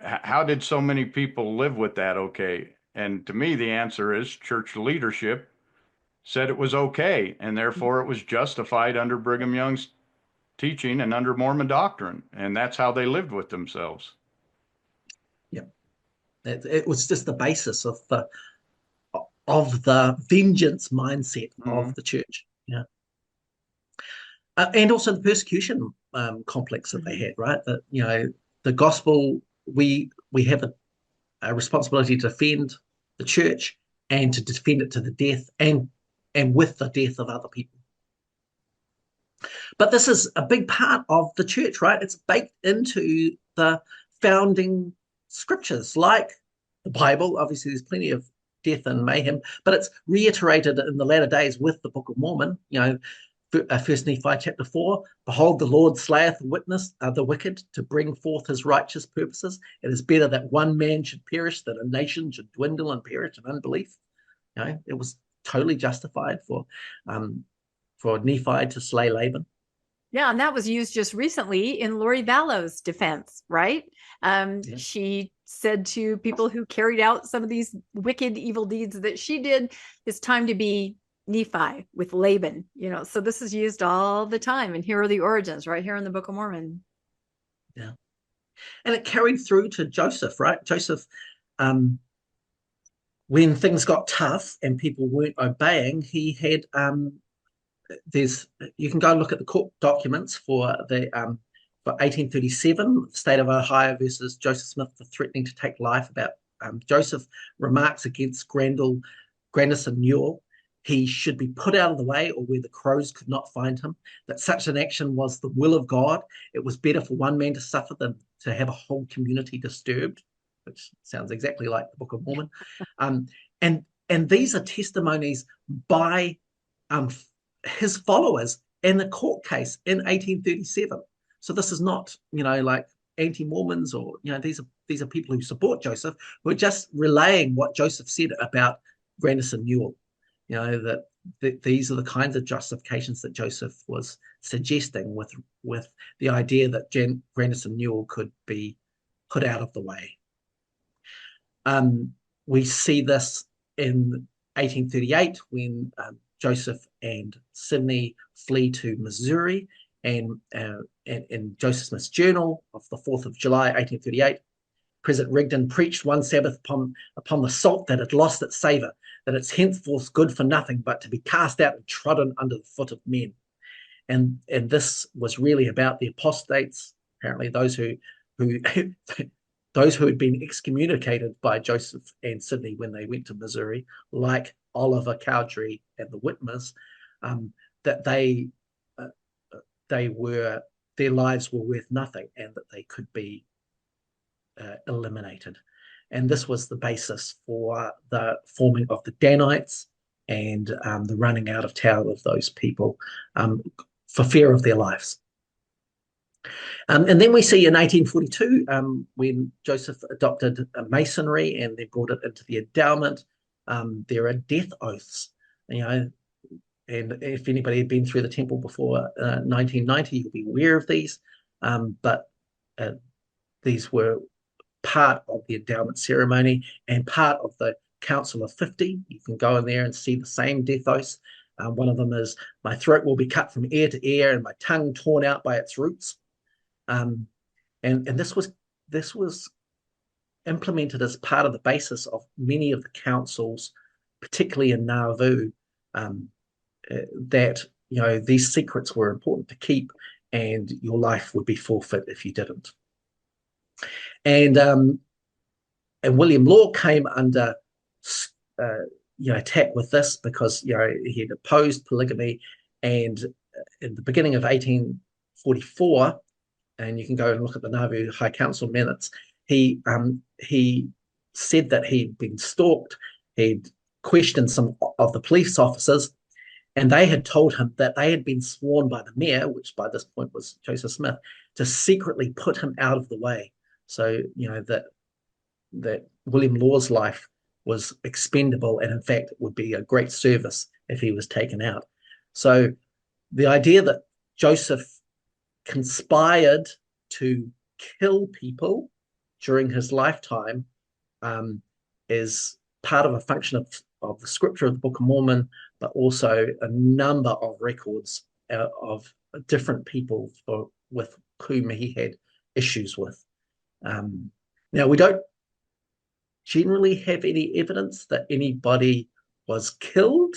how did so many people live with that okay? And to me, the answer is church leadership said it was okay, and therefore it was justified under Brigham Young's teaching and under Mormon doctrine, and that's how they lived with themselves.
Yeah, it was just the basis of the vengeance mindset of the church. Yeah, and also the persecution complex that they had. Right, that the gospel, we have a responsibility to defend the church and to defend it to the death, and with the death of other people. But this is a big part of the church, right? It's baked into the founding scriptures, like the Bible. Obviously, there's plenty of death and mayhem, but it's reiterated in the latter days with the Book of Mormon. First Nephi chapter 4, behold, the Lord slayeth the wicked to bring forth his righteous purposes. It is better that one man should perish than a nation should dwindle and perish in unbelief. It was totally justified for Nephi to slay Laban.
Yeah, and that was used just recently in Lori Vallow's defense, right? She said to people who carried out some of these wicked, evil deeds that she did, it's time to be Nephi with Laban. So this is used all the time, and here are the origins right here in the Book of Mormon.
Yeah, and it carried through to Joseph, right? Joseph, when things got tough and people weren't obeying, he had you can go and look at the court documents for 1837, state of Ohio versus Joseph Smith for threatening to take life. About Joseph remarks against Grandison Newell. He should be put out of the way, or where the crows could not find him. That such an action was the will of God. It was better for one man to suffer than to have a whole community disturbed, which sounds exactly like the Book of Mormon. And these are testimonies by his followers in the court case in 1837. So this is not, like anti-Mormons, or these are people who support Joseph, who are just relaying what Joseph said about Grandison Newell. That these are the kinds of justifications that Joseph was suggesting with the idea that Grandison Newell could be put out of the way. We see this in 1838 when Joseph and Sidney flee to Missouri, and in Joseph Smith's journal of the 4th of July, 1838, President Rigdon preached one Sabbath upon the salt that had lost its savor, that it's henceforth good for nothing but to be cast out and trodden under the foot of men. And this was really about the apostates, apparently those who those who had been excommunicated by Joseph and Sidney when they went to Missouri, like Oliver Cowdery and the Whitmers, that their lives were worth nothing, and that they could be eliminated. And this was the basis for the forming of the Danites and the running out of town of those people for fear of their lives. And then we see in 1842, when Joseph adopted Masonry and they brought it into the endowment, there are death oaths. And if anybody had been through the temple before 1990, you'll be aware of these. But these were part of the endowment ceremony and part of the Council of 50. You can go in there and see the same death oaths. One of them is, my throat will be cut from ear to ear and my tongue torn out by its roots. And this was implemented as part of the basis of many of the councils, particularly in Nauvoo, that these secrets were important to keep, and your life would be forfeit if you didn't. And William Law came under attack with this because he had opposed polygamy, and in the beginning of 1844, and you can go and look at the Nauvoo High Council minutes, he said that he'd been stalked. He'd questioned some of the police officers, and they had told him that they had been sworn by the mayor, which by this point was Joseph Smith, to secretly put him out of the way. So, that William Law's life was expendable, and in fact would be a great service if he was taken out. So the idea that Joseph conspired to kill people during his lifetime is part of a function of the scripture of the Book of Mormon, but also a number of records of different people with whom he had issues with. Now, we don't generally have any evidence that anybody was killed,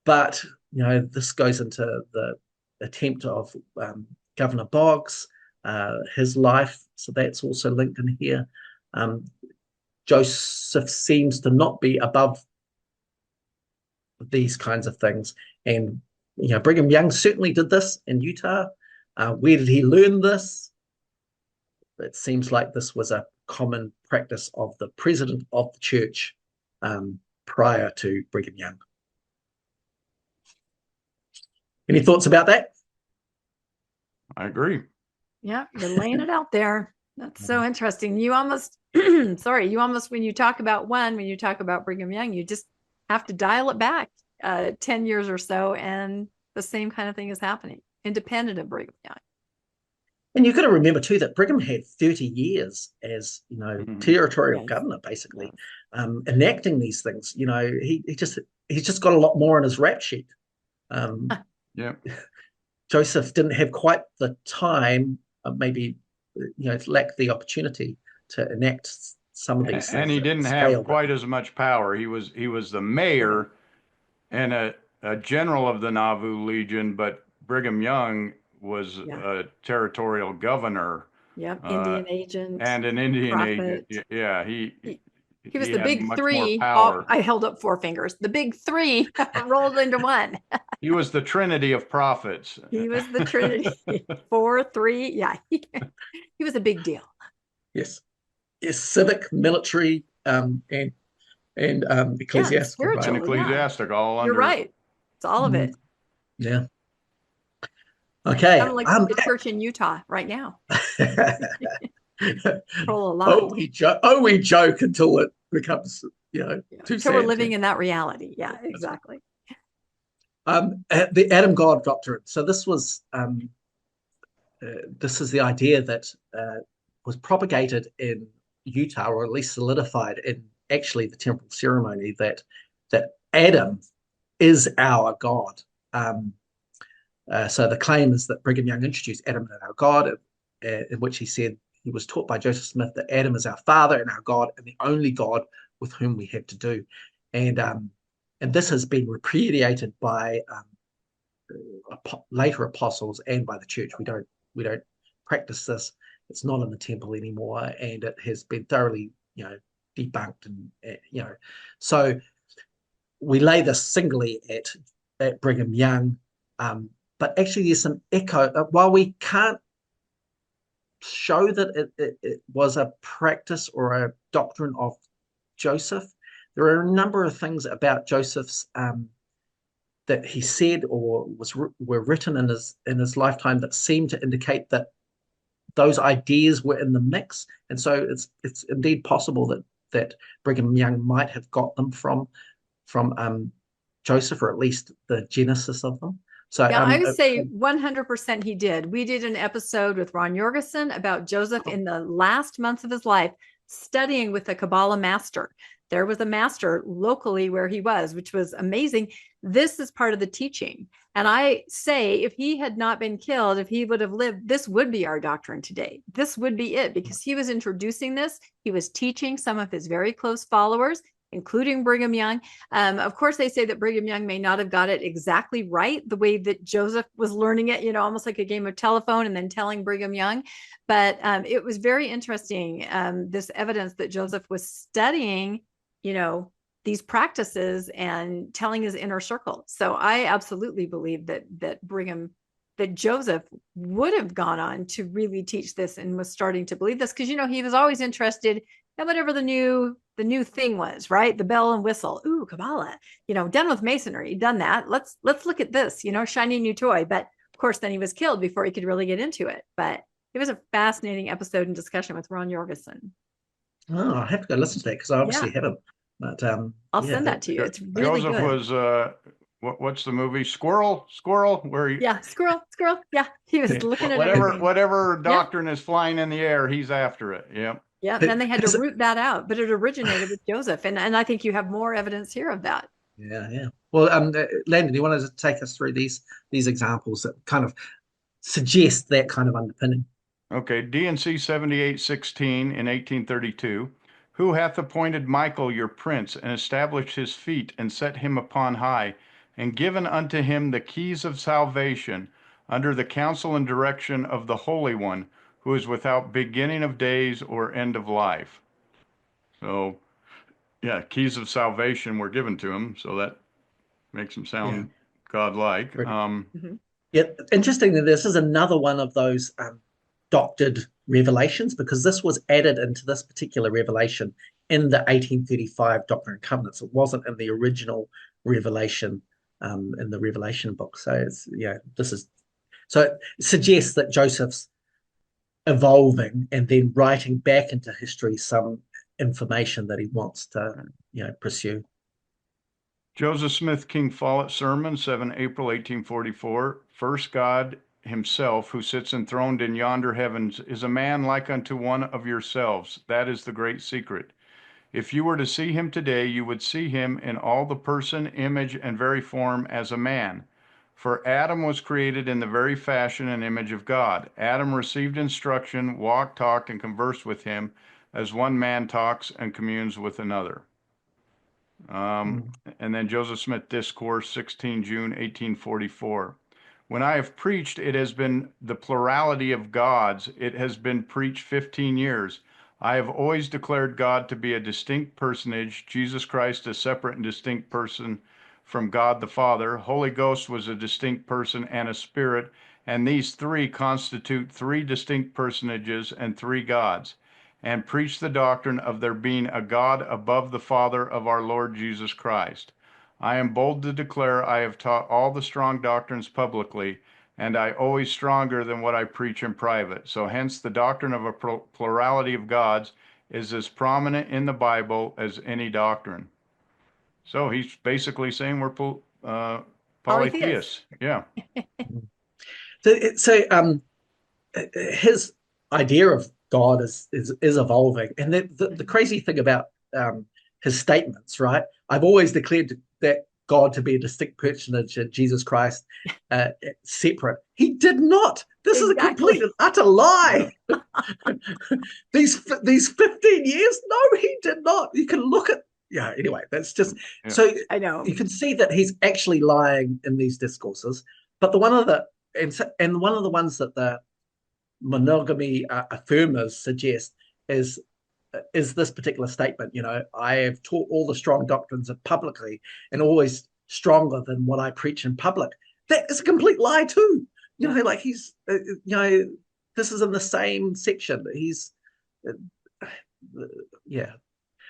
but this goes into the attempt of Governor Boggs, his life, so that's also linked in here. Joseph seems to not be above these kinds of things, and Brigham Young certainly did this in Utah. Where did he learn this? It seems like this was a common practice of the president of the church prior to Brigham Young. Any thoughts about that?
I agree.
Yeah, you're laying it out there. That's so interesting. You almost, when you talk about Brigham Young, you just have to dial it back 10 years or so, and the same kind of thing is happening, independent of Brigham Young.
And you've got to remember too that Brigham had 30 years as territorial governor, basically, enacting these things. He's just got a lot more on his rap sheet. Joseph didn't have quite the time, maybe lacked the opportunity to enact some of these things.
And he didn't have quite as much power. He was the mayor and a general of the Nauvoo Legion, but Brigham Young was a territorial governor.
Indian agent.
And an Indian
prophet.
agent. Yeah, he
was the big three. I held up 4 fingers. The big three rolled into one.
He was the Trinity of prophets.
He was the Trinity. 4, 3. Yeah. He was a big deal.
Yes. Civic, military, and ecclesiastical.
And ecclesiastical. All under.
You're right. It's all of it.
Yeah. Okay.
Kind of like the church in Utah right now. Control a lot.
We joke until it becomes, too
so
sad.
we're living in that reality. Yeah, exactly.
The Adam God doctrine. So this was, this is the idea that was propagated in Utah, or at least solidified in actually the temple ceremony, that Adam is our God. So the claim is that Brigham Young introduced Adam as our God, in which he said he was taught by Joseph Smith that Adam is our father and our God, and the only God with whom we have to do. And this has been repudiated by later apostles and by the church. We don't practice this. It's not in the temple anymore, and it has been thoroughly debunked. And so we lay this singly at Brigham Young. But actually, there's some echo. While we can't show that it was a practice or a doctrine of Joseph, there are a number of things about Joseph's that he said or were written in his lifetime that seem to indicate that those ideas were in the mix. And so it's indeed possible that Brigham Young might have got them from Joseph, or at least the genesis of them. So
I would say 100% he did. We did an episode with Ron Jorgensen about Joseph in the last months of his life, studying with the Kabbalah master there was a master locally where he was, which was amazing. This is part of the teaching. And I say, if he had not been killed, if he would have lived, this would be our doctrine today. This would be it, because he was introducing this. He was teaching some of his very close followers, including Brigham Young. Of course, they say that Brigham Young may not have got it exactly right, the way that Joseph was learning it, almost like a game of telephone and then telling Brigham Young. But it was very interesting, this evidence that Joseph was studying, these practices and telling his inner circle. So I absolutely believe that Joseph would have gone on to really teach this and was starting to believe this, because he was always interested in whatever the new thing was, right? The bell and whistle. Ooh, Kabbalah, done with Masonry, done that. Let's look at this, shiny new toy. But of course, then he was killed before he could really get into it. But it was a fascinating episode and discussion with Ron Jorgensen.
Oh, I have to go listen to that because I obviously haven't. But
I'll send that to you. It's really
Joseph
good.
Was what's the movie? Squirrel, where he
squirrel. Yeah, he was looking at
whatever doctrine is flying in the air, he's after it. Yep.
Yeah, and then they had to root that out, but it originated with Joseph, and I think you have more evidence here of that.
Yeah. Well, Landon, you wanted to take us through these examples that kind of suggest that kind of underpinning.
Okay, D&C 7816 in 1832. Who hath appointed Michael your prince, and established his feet, and set him upon high, and given unto him the keys of salvation, under the counsel and direction of the Holy One, who is without beginning of days or end of life. So, keys of salvation were given to him, so that makes him sound godlike.
Interesting that this is another one of those doctored revelations, because this was added into this particular revelation in the 1835 Doctrine and Covenants. It wasn't in the original revelation in the Revelation book. So it suggests that Joseph's evolving and then writing back into history some information that he wants to pursue.
Joseph Smith King Follett Sermon, 7 April 1844. First, God himself, who sits enthroned in yonder heavens, is a man like unto one of yourselves. That is the great secret. If you were to see him today, you would see him in all the person, image, and very form as a man. For Adam was created in the very fashion and image of God. Adam received instruction, walked, talked, and conversed with him as one man talks and communes with another. And then Joseph Smith Discourse, 16 June 1844. When I have preached, it has been the plurality of gods. It has been preached 15 years. I have always declared God to be a distinct personage, Jesus Christ a separate and distinct person from God the Father. Holy Ghost was a distinct person and a spirit, and these three constitute three distinct personages and three gods, and preach the doctrine of there being a God above the Father of our Lord Jesus Christ. I am bold to declare I have taught all the strong doctrines publicly, and I always stronger than what I preach in private. So hence the doctrine of a plurality of gods is as prominent in the Bible as any doctrine. So he's basically saying we're polytheists. Yeah.
So his idea of God is evolving, and the crazy thing about his statements, right? I've always declared that God to be a distinct personage and Jesus Christ separate. He did not. This is a complete and utter lie. these 15 years, no, he did not. You can look at anyway, that's just so
I know
you can see that he's actually lying in these discourses. But one of the ones that the monogamy affirmers suggest is this particular statement. I have taught all the strong doctrines publicly and always stronger than what I preach in public. That is a complete lie too. Like he's this is in the same section. He's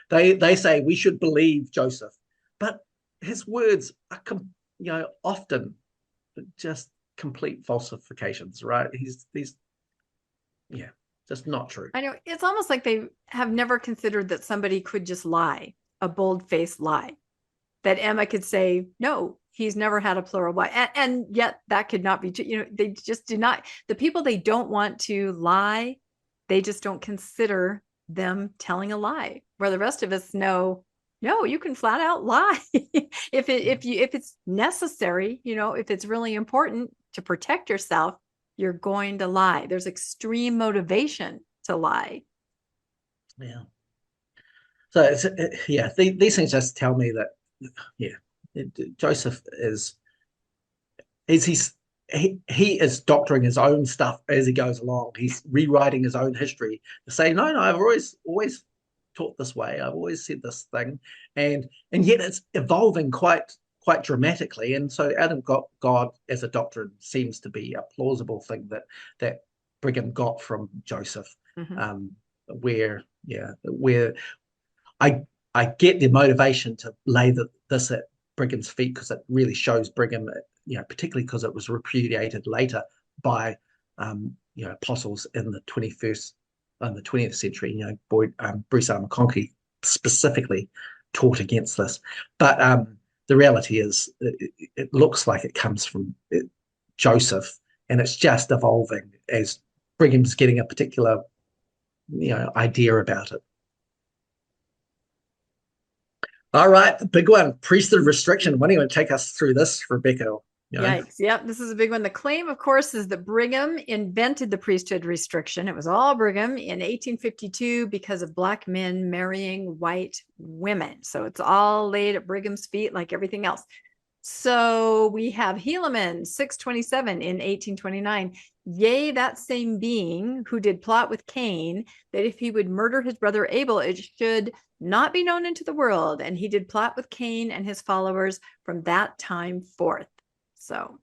They say we should believe Joseph, but his words are often just complete falsifications, right? He's just not true.
I know. It's almost like they have never considered that somebody could just lie, a bold-faced lie, that Emma could say, no, he's never had a plural wife. And yet that could not be true. They just do not, the people they don't want to lie, they just don't consider them telling a lie, where the rest of us know, No, you can flat out lie if it's necessary, if it's really important to protect yourself, you're going to lie. There's extreme motivation to lie.
Yeah. So these things just tell me that Joseph he is doctoring his own stuff as he goes along. He's rewriting his own history to say, no, I've always taught this way. I've always said this thing, and yet it's evolving quite dramatically. And so Adam got God as a doctrine seems to be a plausible thing that Brigham got from Joseph, where I get the motivation to lay this at Brigham's feet, because it really shows Brigham, particularly because it was repudiated later by apostles in the 20th century. Bruce R. McConkie specifically taught against this, but the reality is it looks like it comes from Joseph, and it's just evolving as Brigham's getting a particular idea about it. All right, the big one, priesthood restriction. Why don't you take us through this, Rebecca?
Yikes. Yep. This is a big one. The claim, of course, is that Brigham invented the priesthood restriction. It was all Brigham in 1852 because of Black men marrying white women. So it's all laid at Brigham's feet like everything else. So we have Helaman 627 in 1829. Yea, that same being who did plot with Cain, that if he would murder his brother Abel, it should not be known into the world. And he did plot with Cain and his followers from that time forth. So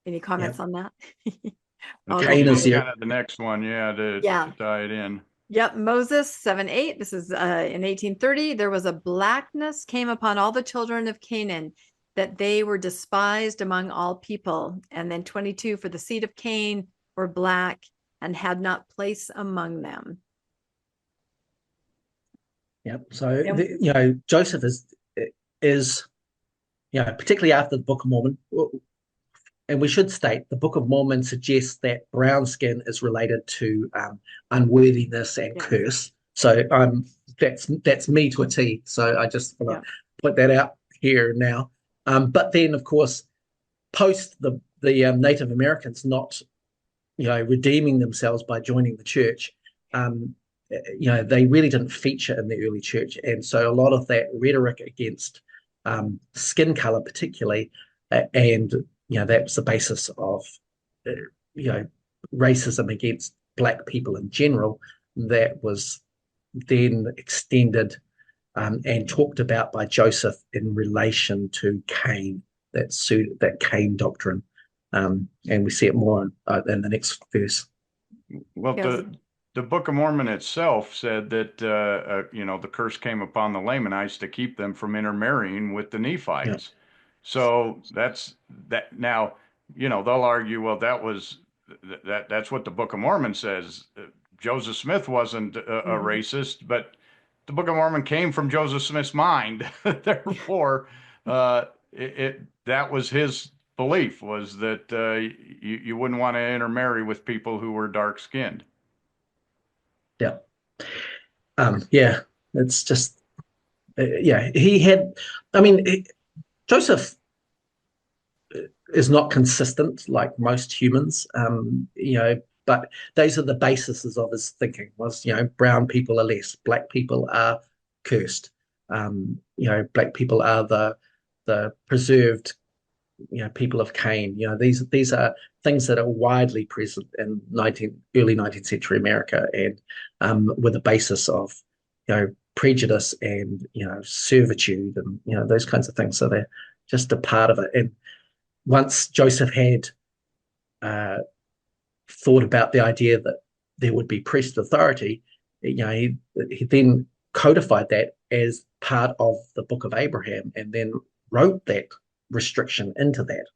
any comments on that?
Cain is kind of the next one, to tie it in.
Yep, Moses 7:8. This is in 1830. There was a blackness came upon all the children of Canaan, that they were despised among all people. And then 22, for the seed of Cain were black and had not place among them.
Yep. So Joseph is particularly after the Book of Mormon. And we should state the Book of Mormon suggests that brown skin is related to unworthiness and curse. So that's me to a T. So I just want to put that out here now. But then, of course, post the Native Americans not redeeming themselves by joining the church, they really didn't feature in the early church, and so a lot of that rhetoric against skin color, particularly, and that was the basis of racism against Black people in general, that was then extended and talked about by Joseph in relation to Cain, that Cain doctrine, and we see it more in the next verse.
Well, the Book of Mormon itself said that the curse came upon the Lamanites to keep them from intermarrying with the Nephites. Yeah. So that's that. Now, they'll argue, well, that's what the Book of Mormon says. Joseph Smith wasn't a racist, but the Book of Mormon came from Joseph Smith's mind. Therefore, that was his belief, was that you wouldn't want to intermarry with people who were dark skinned.
Yeah. It's just, he had, Joseph is not consistent like most humans, but those are the bases of his thinking was, brown people are less, Black people are cursed. Black people are the preserved, people of Cain. These are things that are widely present in early 19th century America, and with the basis of, prejudice and, servitude and, those kinds of things. So they're just a part of it. And once Joseph had thought about the idea that there would be priesthood authority, he then codified that as part of the Book of Abraham, and then wrote that restriction into that.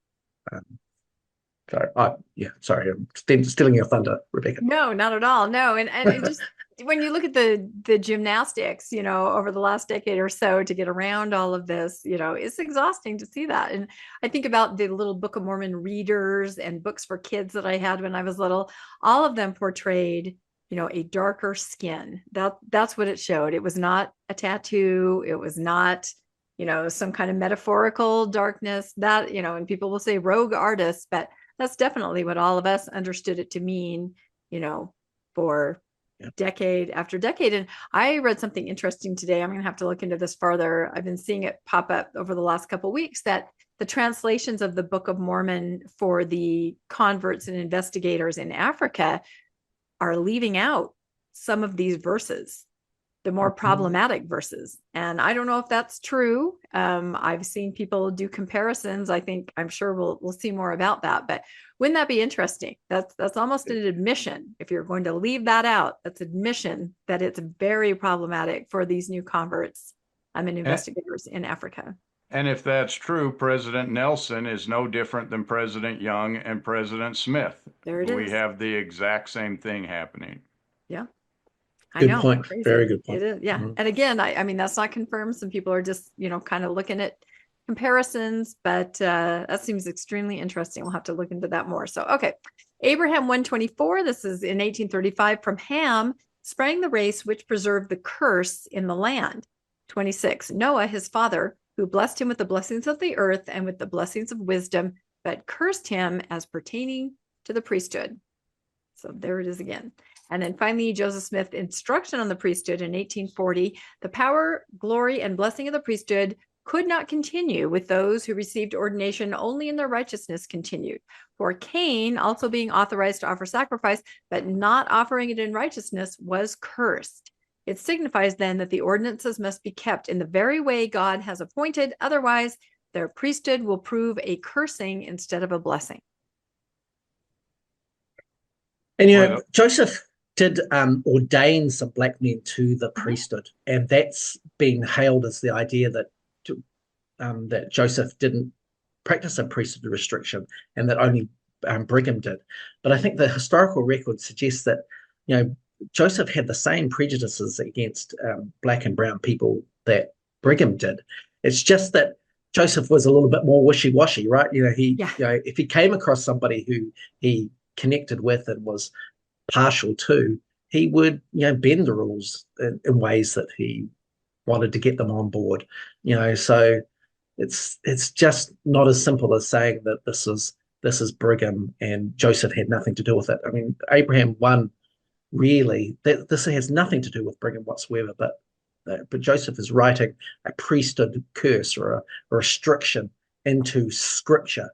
Sorry, I'm stealing your thunder, Rebecca.
No, not at all. No, and it just when you look at the gymnastics, over the last decade or so to get around all of this, it's exhausting to see that. And I think about the little Book of Mormon readers and books for kids that I had when I was little. All of them portrayed, a darker skin. That's what it showed. It was not a tattoo. It was not, some kind of metaphorical darkness that, and people will say rogue artists, but that's definitely what all of us understood it to mean, for decade after decade. And I read something interesting today. I'm going to have to look into this further. I've been seeing it pop up over the last couple of weeks that the translations of the Book of Mormon for the converts and investigators in Africa are leaving out some of these verses, the more problematic verses. And I don't know if that's true. I've seen people do comparisons. I'm sure we'll see more about that, but wouldn't that be interesting? That's almost an admission. If you're going to leave that out, that's admission that it's very problematic for these new converts and investigators in Africa.
And if that's true, President Nelson is no different than President Young and President Smith.
There it is.
We have the exact same thing happening.
Yeah.
Good point. Crazy. Very good point.
It is. Yeah. And again, I mean, that's not confirmed. Some people are just, kind of looking at comparisons, but that seems extremely interesting. We'll have to look into that more. So, okay. Abraham 124, this is in 1835, from Ham, sprang the race which preserved the curse in the land. 26, Noah, his father, who blessed him with the blessings of the earth and with the blessings of wisdom, but cursed him as pertaining to the priesthood. So there it is again. And then finally, Joseph Smith, instruction on the priesthood in 1840, the power, glory, and blessing of the priesthood could not continue with those who received ordination only in their righteousness continued. For Cain, also being authorized to offer sacrifice, but not offering it in righteousness, was cursed. It signifies then that the ordinances must be kept in the very way God has appointed. Otherwise, their priesthood will prove a cursing instead of a blessing.
And, Joseph did ordain some black men to the priesthood, and that's been hailed as the idea that that Joseph didn't practice a priesthood restriction and that only Brigham did. But I think the historical record suggests that, Joseph had the same prejudices against black and brown people that Brigham did. It's just that Joseph was a little bit more wishy-washy, right? If he came across somebody who he connected with and was partial to, he would, bend the rules in ways that he wanted to get them on board. So it's just not as simple as saying that this is Brigham and Joseph had nothing to do with it. I mean, Abraham 1. Really, this has nothing to do with Brigham whatsoever, but Joseph is writing a priesthood curse or a restriction into Scripture.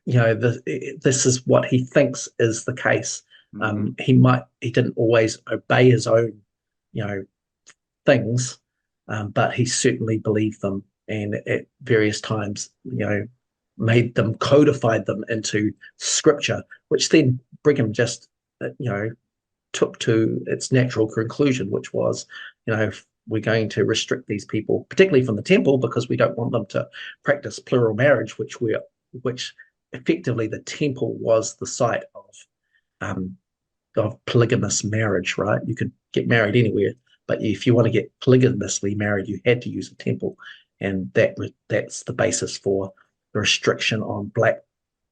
This is what he thinks is the case. He didn't always obey his own, things, but he certainly believed them, and at various times, codified them into Scripture, which then Brigham just took to its natural conclusion, which was, if we're going to restrict these people, particularly from the temple, because we don't want them to practice plural marriage, which effectively the temple was the site of polygamous marriage, right? You could get married anywhere, but if you want to get polygamously married, you had to use a temple, and that's the basis for the restriction on black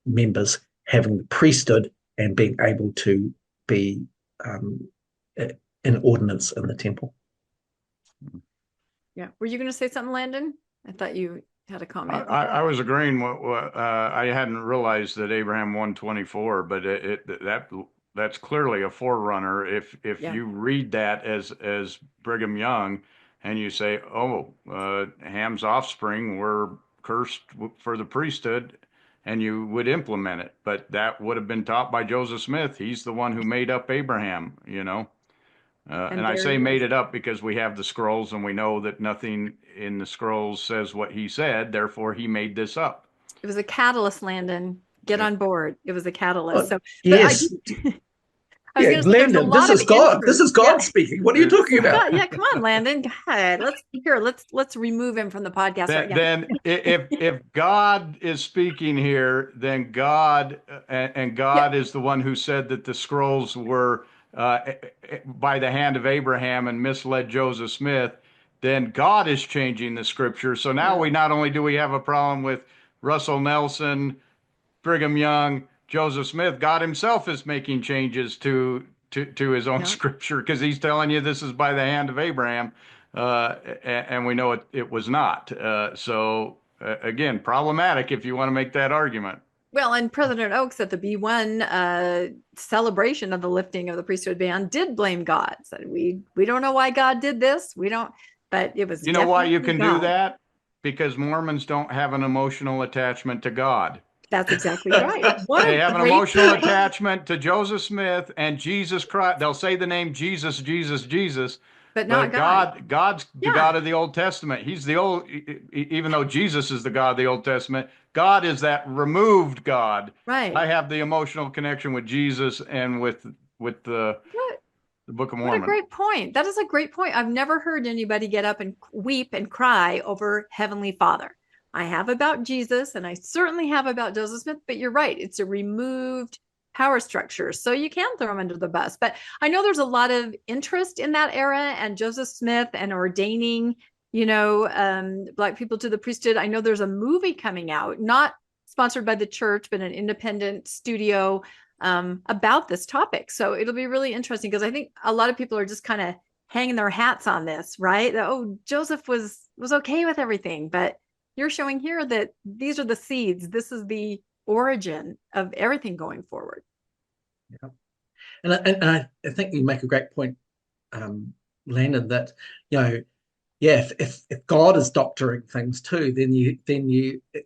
members having the priesthood and being able to be an ordinance in the temple.
Yeah. Were you going to say something, Landon? I thought you had a comment.
I was agreeing. I hadn't realized that Abraham 124, but that's clearly a forerunner. If you read that as Brigham Young, and you say, Ham's offspring were cursed for the priesthood, and you would implement it. But that would have been taught by Joseph Smith. He's the one who made up Abraham, And I say made it up because we have the scrolls and we know that nothing in the scrolls says what he said. Therefore, he made this up.
It was a catalyst, Landon. Get on board. It was a catalyst.
Yes. Landon, this is God. This is God speaking. What are you talking about?
Yeah, come on, Landon. God, let's remove him from the podcast right now.
Then, if God is speaking here, then God is the one who said that the scrolls were by the hand of Abraham and misled Joseph Smith. Then God is changing the Scripture. So now we not only do we have a problem with Russell Nelson, Brigham Young, Joseph Smith, God himself is making changes to to his own scripture, because he's telling you this is by the hand of Abraham, and we know it was not. So again, problematic if you want to make that argument.
Well, and President Oaks at the B1 celebration of the lifting of the priesthood ban did blame God. Said we don't know why God did this. We don't, but it was.
You know why you can
God.
do that? Because Mormons don't have an emotional attachment to God.
That's exactly right.
They have an emotional attachment to Joseph Smith and Jesus Christ. They'll say the name Jesus, Jesus, Jesus,
but not God.
God's the God of the Old Testament. He's the old, even though Jesus is the God of the Old Testament, God is that removed God.
Right.
I have the emotional connection with Jesus and with the Book of Mormon.
What a great point. That is a great point. I've never heard anybody get up and weep and cry over Heavenly Father. I have about Jesus, and I certainly have about Joseph Smith, but you're right. It's a removed power structure. So you can throw him under the bus. But I know there's a lot of interest in that era and Joseph Smith and ordaining, Black people to the priesthood. I know there's a movie coming out, not sponsored by the church, but an independent studio about this topic. So it'll be really interesting, because I think a lot of people are just kind of hanging their hats on this, right? That, Joseph was okay with everything, but you're showing here that these are the seeds. This is the origin of everything going forward.
Yeah. And I think you make a great point, Landon, that, if God is doctoring things too, then you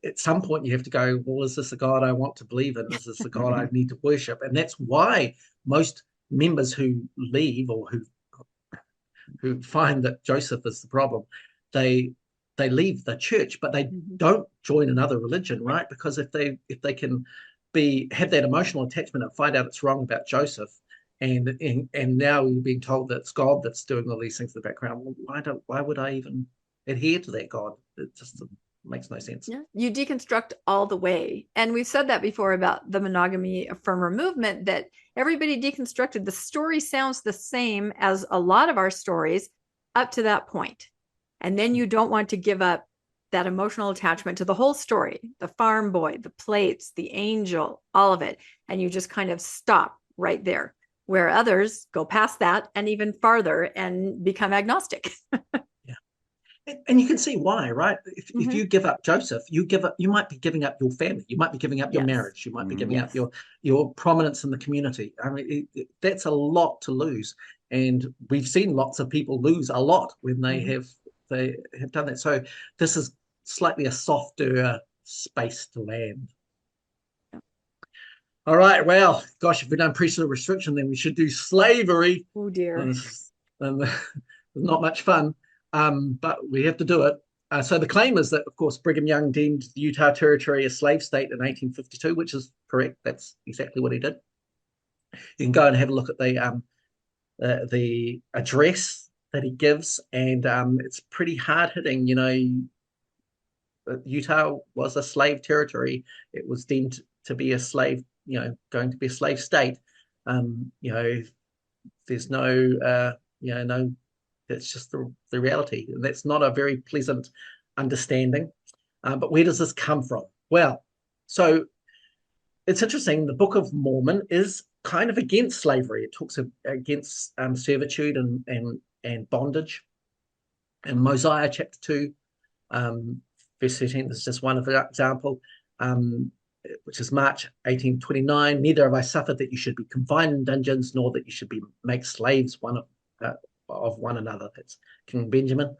at some point you have to go, well, is this a God I want to believe in? Is this a God I need to worship? And that's why most members who leave or who find that Joseph is the problem, they leave the church, but they don't join another religion, right? Because if they can have that emotional attachment and find out it's wrong about Joseph, and now you're being told that it's God that's doing all these things in the background, well, why would I even adhere to that God? It just makes no sense.
Yeah, you deconstruct all the way. And we've said that before about the monogamy affirmer movement, that everybody deconstructed. The story sounds the same as a lot of our stories up to that point. And then you don't want to give up that emotional attachment to the whole story, the farm boy, the plates, the angel, all of it. And you just kind of stop right there, where others go past that and even farther and become agnostic.
Yeah. And you can see why, right? If you give up Joseph, you might be giving up your family. You might be giving up your marriage. You might be giving up your prominence in the community. I mean, that's a lot to lose. And we've seen lots of people lose a lot when they have done that. So this is slightly a softer space to land. All right. Well, gosh, if we've done priesthood restriction, then we should do slavery.
Oh dear.
And not much fun, but we have to do it. So the claim is that, of course, Brigham Young deemed the Utah Territory a slave state in 1852, which is correct. That's exactly what he did. You can go and have a look at the address that he gives, and it's pretty hard-hitting. Utah was a slave territory. It was deemed to be a slave, going to be a slave state. There's no, that's just the reality. And that's not a very pleasant understanding. But where does this come from? Well, so it's interesting. The Book of Mormon is kind of against slavery. It talks against servitude and bondage. In Mosiah chapter 2, verse 13, this is just one example, which is March 1829. Neither have I suffered that you should be confined in dungeons, nor that you should be make slaves of one another. That's King Benjamin.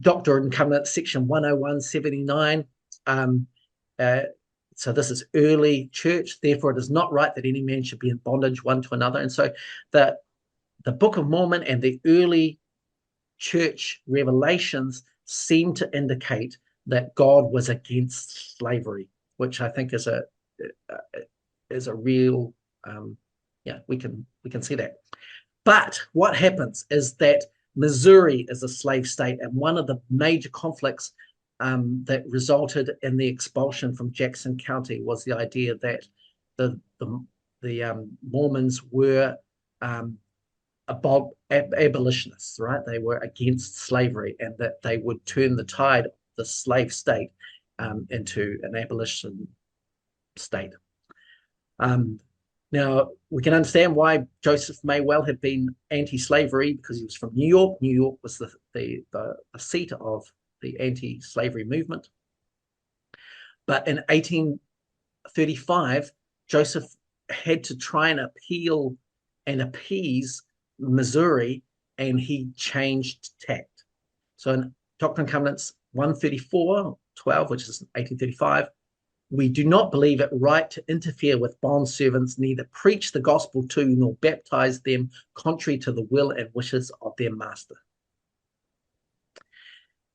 Doctrine and Covenants, section 10179. So this is early church. Therefore, it is not right that any man should be in bondage one to another. And so the Book of Mormon and the early church revelations seem to indicate that God was against slavery, which I think is a real, we can see that. But what happens is that Missouri is a slave state, and one of the major conflicts that resulted in the expulsion from Jackson County was the idea that the Mormons were abolitionists, right? They were against slavery, and that they would turn the tide of the slave state into an abolition state. Now, we can understand why Joseph may well have been anti-slavery, because he was from New York. New York was the seat of the anti-slavery movement. But in 1835, Joseph had to try and appeal and appease Missouri, and he changed tact. So in Doctrine and Covenants 134:12, which is 1835, we do not believe it right to interfere with bondservants, neither preach the gospel to nor baptize them contrary to the will and wishes of their master.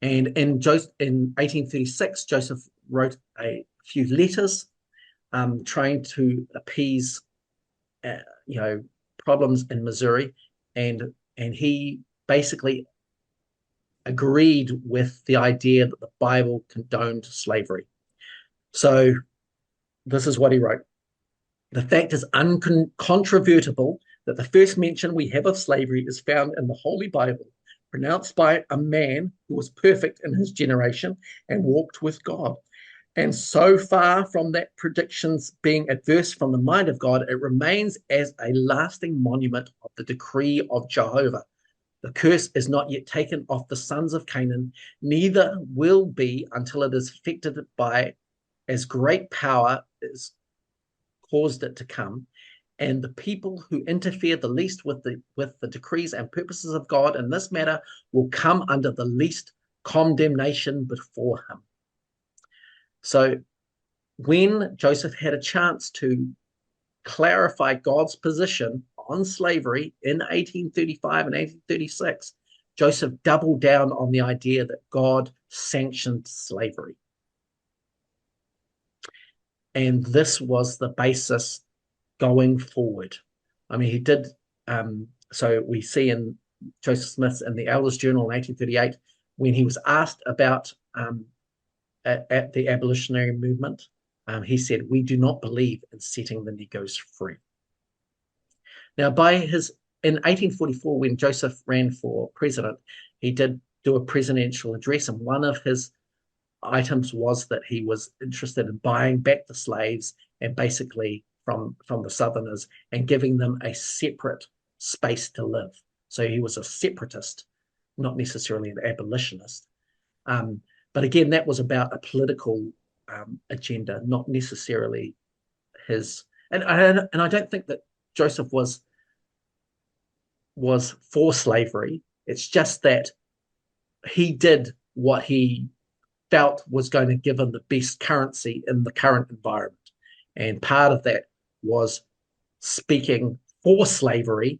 And in 1836, Joseph wrote a few letters trying to appease problems in Missouri, and he basically agreed with the idea that the Bible condoned slavery. So this is what he wrote. The fact is uncontrovertible that the first mention we have of slavery is found in the Holy Bible, pronounced by a man who was perfect in his generation and walked with God. And so far from that predictions being adverse from the mind of God, it remains as a lasting monument of the decree of Jehovah. The curse is not yet taken off the sons of Canaan, neither will be until it is effected by as great power as caused it to come. And the people who interfere the least with the decrees and purposes of God in this matter will come under the least condemnation before him. So when Joseph had a chance to clarify God's position on slavery in 1835 and 1836, Joseph doubled down on the idea that God sanctioned slavery. And this was the basis going forward. I mean, he did, so we see in Joseph Smith's in the Elders Journal in 1838, when he was asked about at the abolitionary movement, he said, "We do not believe in setting the Negroes free." Now, in 1844, when Joseph ran for president, he did do a presidential address, and one of his items was that he was interested in buying back the slaves and basically from the Southerners and giving them a separate space to live. So he was a separatist, not necessarily an abolitionist. But again, that was about a political agenda, not necessarily his. And I don't think that Joseph was for slavery. It's just that he did what he felt was going to give him the best currency in the current environment. And part of that was speaking for slavery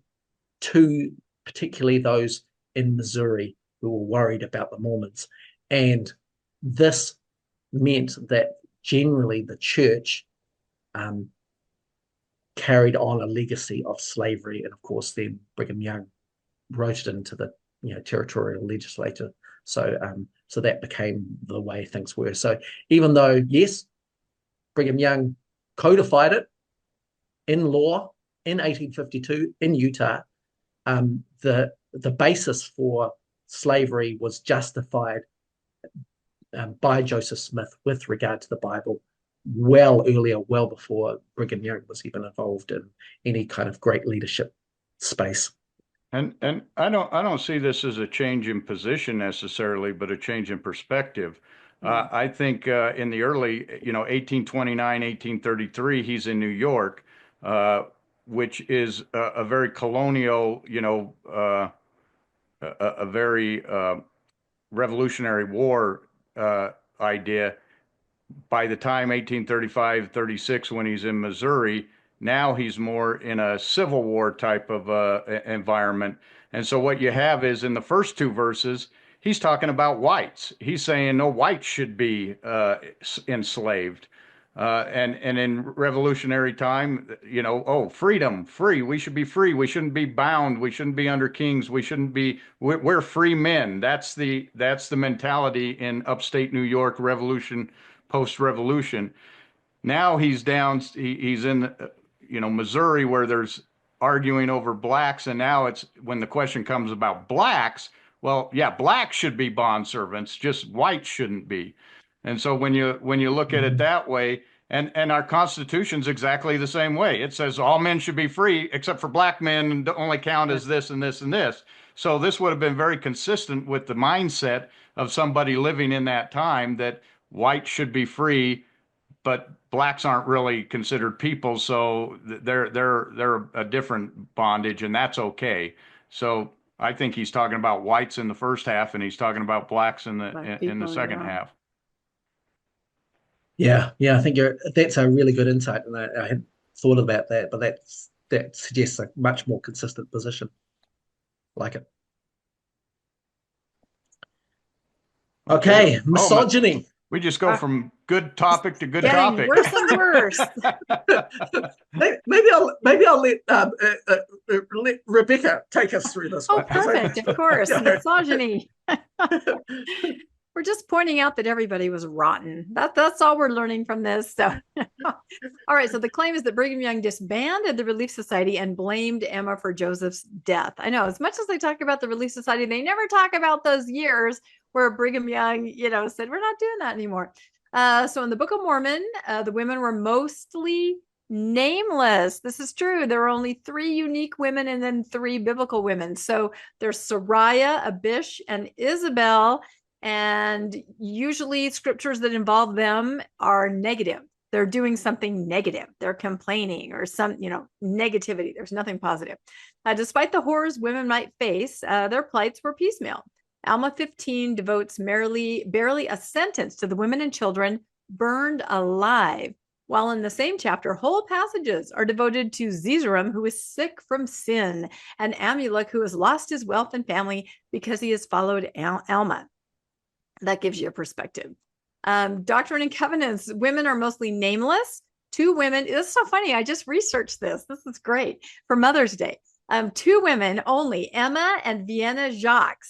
to particularly those in Missouri who were worried about the Mormons. And this meant that generally the church carried on a legacy of slavery. And of course, then Brigham Young wrote it into the territorial legislature. So that became the way things were. So even though, yes, Brigham Young codified it in law in 1852 in Utah, the basis for slavery was justified by Joseph Smith with regard to the Bible well earlier, well before Brigham Young was even involved in any kind of great leadership space.
And I don't see this as a change in position necessarily, but a change in perspective. I think in the early, 1829, 1833, he's in New York, which is a very colonial, a very Revolutionary War idea. By the time 1835, 36, when he's in Missouri, now he's more in a Civil War type of environment. And so what you have is in the first two verses, he's talking about whites. He's saying no whites should be enslaved. And in revolutionary time, freedom, free. We should be free. We shouldn't be bound. We shouldn't be under kings. We're free men. That's the mentality in upstate New York revolution, post-revolution. Now he's in, Missouri, where there's arguing over blacks. And now it's when the question comes about blacks, well, yeah, blacks should be bondservants, just whites shouldn't be. And so when you look at it that way, And our Constitution's exactly the same way. It says all men should be free, except for black men and only count as this and this and this. So this would have been very consistent with the mindset of somebody living in that time, that whites should be free, but blacks aren't really considered people, so they're a different bondage, and that's okay. So I think he's talking about whites in the first half, and he's talking about blacks in the second half.
Yeah, I think that's a really good insight, and I hadn't thought about that, but that suggests a much more consistent position. Like it. Okay, misogyny.
We just go from good topic to good
getting
topic.
Worse and worse.
maybe I'll let Rebecca take us through this one.
Oh, perfect. Of course. Misogyny. We're just pointing out that everybody was rotten. That's all we're learning from this. So, all right. So the claim is that Brigham Young disbanded the Relief Society and blamed Emma for Joseph's death. I know, as much as they talk about the Relief Society, they never talk about those years where Brigham Young, said, we're not doing that anymore. So in the Book of Mormon, the women were mostly nameless. This is true. There were only 3 unique women and then 3 biblical women. So there's Sariah, Abish, and Isabel. And usually scriptures that involve them are negative. They're doing something negative. They're complaining or some, negativity. There's nothing positive. Despite the horrors women might face, their plights were piecemeal. Alma 15 devotes barely a sentence to the women and children burned alive, while in the same chapter, whole passages are devoted to Zeezrom, who is sick from sin, and Amulek, who has lost his wealth and family because he has followed Alma. That gives you a perspective. Doctrine and Covenants, women are mostly nameless. 2 women, it's so funny, I just researched this. This is great. For Mother's Day. 2 women only, Emma and Vienna Jacques.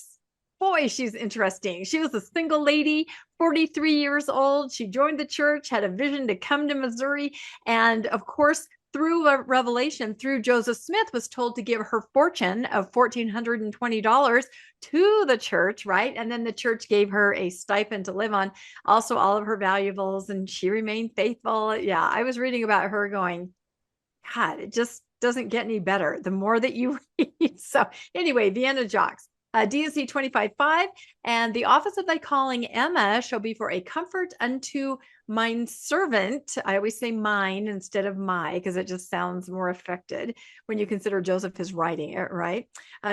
Boy, she's interesting. She was a single lady, 43 years old. She joined the church, had a vision to come to Missouri. And of course, through a revelation, through Joseph Smith, was told to give her fortune of $1,420 to the church, right? And then the church gave her a stipend to live on, also all of her valuables, and she remained faithful. Yeah, I was reading about her going, God, it just doesn't get any better the more that you read. So anyway, Vienna Jacques. D&C 25:5, and the office of thy calling, Emma, shall be for a comfort unto mine servant. I always say mine instead of my, because it just sounds more affected when you consider Joseph is writing it, right?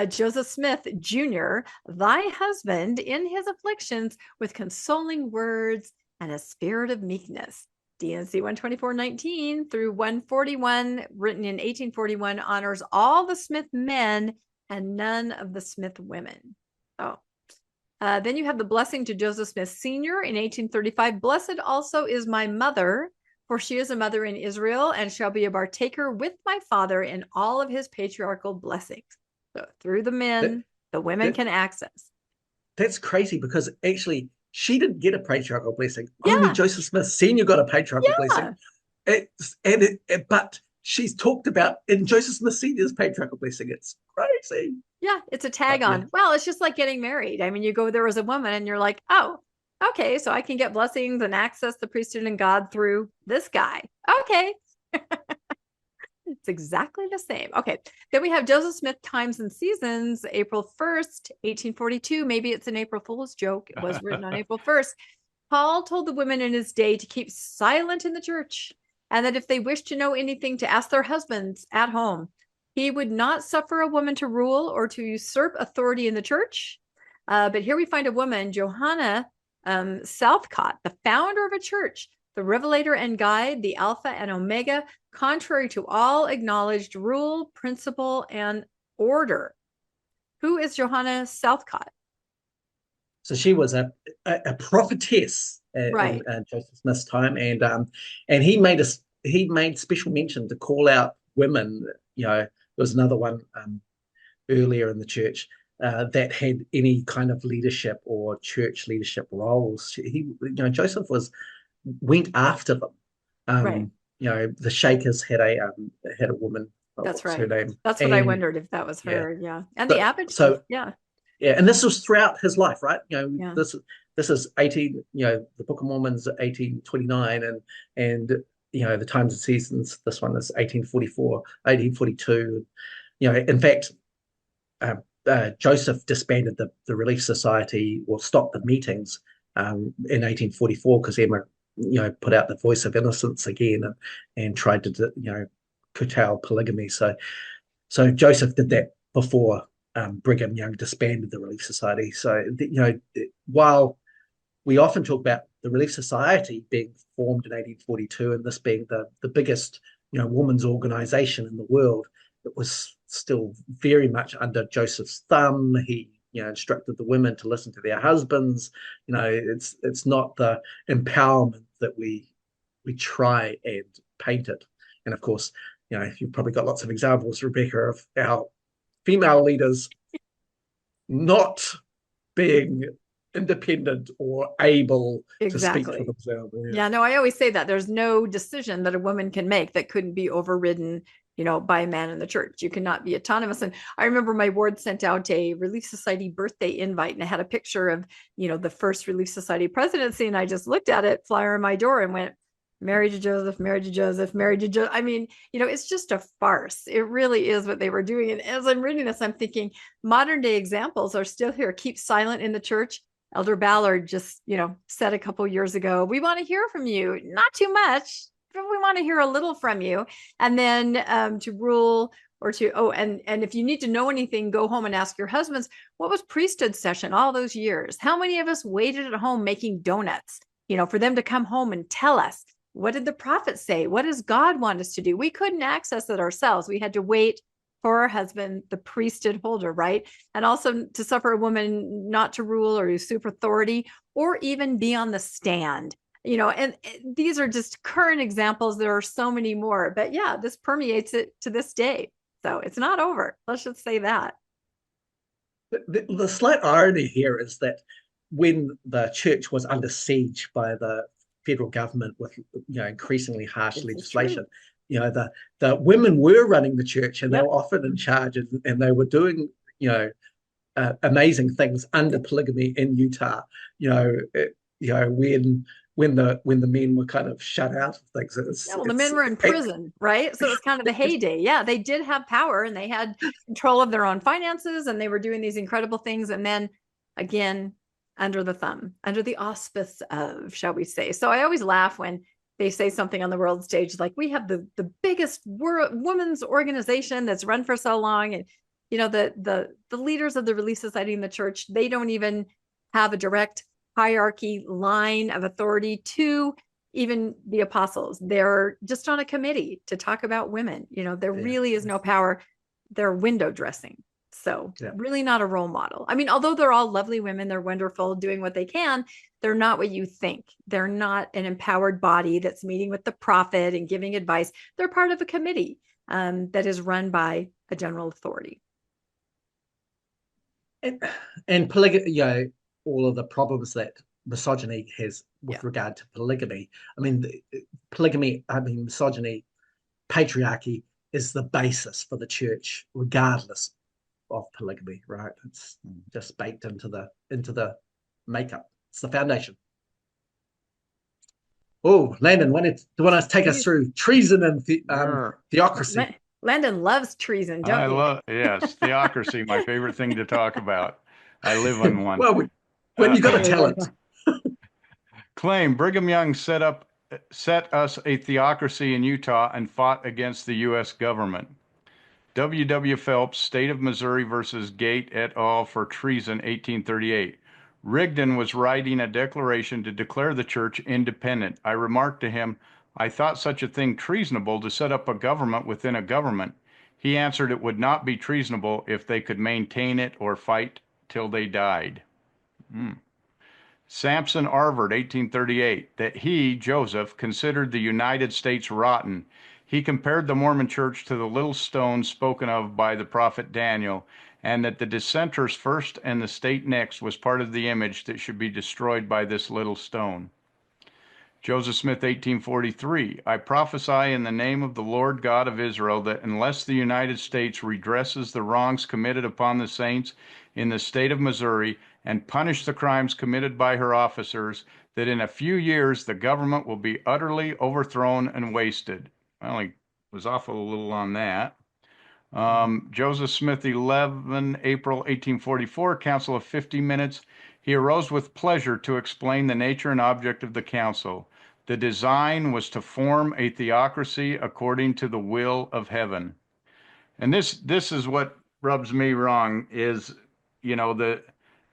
Joseph Smith, Jr., thy husband in his afflictions with consoling words and a spirit of meekness. D&C 124:19 through 141, written in 1841, honors all the Smith men and none of the Smith women. Then you have the blessing to Joseph Smith Sr. in 1835. Blessed also is my mother, for she is a mother in Israel and shall be a partaker with my father in all of his patriarchal blessings. So through the men, the women can access.
That's crazy, because actually she didn't get a patriarchal blessing. Yeah. Only Joseph Smith Sr. got a patriarchal blessing. But she's talked about in Joseph Smith Sr.'s patriarchal blessing. It's crazy.
Yeah, it's a tag on. Well, it's just like getting married. I mean, you go, there was a woman and you're like, oh, okay, so I can get blessings and access the priesthood and God through this guy. Okay. It's exactly the same. Okay. Then we have Joseph Smith Times and Seasons, April 1st, 1842. Maybe it's an April Fool's joke. It was written on April 1st. Paul told the women in his day to keep silent in the church, and that if they wished to know anything, to ask their husbands at home. He would not suffer a woman to rule or to usurp authority in the church. But here we find a woman, Johanna Southcott, the founder of a church, the revelator and guide, the Alpha and Omega, contrary to all acknowledged rule, principle, and order. Who is Johanna Southcott?
So she was a prophetess
right.
in Joseph Smith's time, and he made special mention to call out women. There was another one earlier in the church that had any kind of leadership or church leadership roles. Joseph went after them.
Right.
The Shakers had a woman.
That's right.
Her name?
That's what I wondered, if that was her. Yeah. And the Abbott.
So
yeah.
Yeah, and this was throughout his life, right? This is 18. The Book of Mormon's 1829, and the times and seasons. This one is 1844, 1842. In fact, Joseph disbanded the Relief Society, or stopped the meetings in 1844 because Emma, put out the voice of innocence again, and tried to, curtail polygamy. So Joseph did that before Brigham Young disbanded the Relief Society. So, while we often talk about the Relief Society being formed in 1842 and this being the biggest, women's organization in the world, it was still very much under Joseph's thumb. He, instructed the women to listen to their husbands. It's not the empowerment that we try and paint it. And of course, you've probably got lots of examples, Rebecca, of our female leaders not being independent or able to speak for themselves.
Yeah, no, I always say that there's no decision that a woman can make that couldn't be overridden, by a man in the church. You cannot be autonomous. And I remember my ward sent out a Relief Society birthday invite, and it had a picture of, the first Relief Society presidency. And I just looked at it, flyer on my door, and went, married to Joseph, married to Joseph, married to Joseph. I mean, it's just a farce. It really is what they were doing. And as I'm reading this, I'm thinking modern day examples are still here. Keep silent in the church. Elder Ballard just, said a couple years ago, we want to hear from you, not too much, but we want to hear a little from you. And then to rule, or to, and if you need to know anything, go home and ask your husbands, what was priesthood session all those years? How many of us waited at home making donuts, for them to come home and tell us, what did the prophet say? What does God want us to do? We couldn't access it ourselves. We had to wait for our husband, the priesthood holder, right? And also to suffer a woman not to rule or usurp authority, or even be on the stand. And these are just current examples. There are so many more, but yeah, this permeates it to this day. So it's not over. Let's just say that.
The slight irony here is that when the church was under siege by the federal government with, increasingly harsh legislation, the women were running the church, and they were often in charge, and they were doing, amazing things under polygamy in Utah. When the men were kind of shut out of things.
The men were in prison, right? So it was kind of the heyday. Yeah, they did have power, and they had control of their own finances, and they were doing these incredible things. And then again, under the thumb, under the auspice of, shall we say. So I always laugh when they say something on the world stage, like, we have the biggest women's organization that's run for so long. And, the leaders of the Relief Society in the church, they don't even have a direct hierarchy line of authority to even the apostles. They're just on a committee to talk about women. There really is no power. They're window dressing. So really not a role model. I mean, although they're all lovely women, they're wonderful, doing what they can, they're not what you think. They're not an empowered body that's meeting with the prophet and giving advice. They're part of a committee that is run by a general authority.
And polygamy, all of the problems that misogyny has with regard to polygamy. I mean, misogyny, patriarchy is the basis for the church, regardless of polygamy, right? It's just baked into the makeup. It's the foundation. Oh, Landon, do you want to take us through treason and theocracy?
Landon loves treason, don't you?
Yes, theocracy, my favorite thing to talk about. I live on one.
Well, when you got a talent.
Claim Brigham Young set us a theocracy in Utah and fought against the U.S. government. W. Phelps, State of Missouri versus Gate et al. For treason, 1838. Rigdon was writing a declaration to declare the church independent. I remarked to him, I thought such a thing treasonable to set up a government within a government. He answered it would not be treasonable if they could maintain it or fight till they died. Sampson Arvard, 1838, that he, Joseph, considered the United States rotten. He compared the Mormon church to the little stone spoken of by the prophet Daniel, and that the dissenters first and the state next was part of the image that should be destroyed by this little stone. Joseph Smith, 1843, I prophesy in the name of the Lord God of Israel that unless the United States redresses the wrongs committed upon the saints in the state of Missouri and punish the crimes committed by her officers, that in a few years the government will be utterly overthrown and wasted. I only was off a little on that. Joseph Smith, 11 April 1844, Council of 50 minutes. He arose with pleasure to explain the nature and object of the council. The design was to form a theocracy according to the will of heaven. And this is what rubs me wrong is,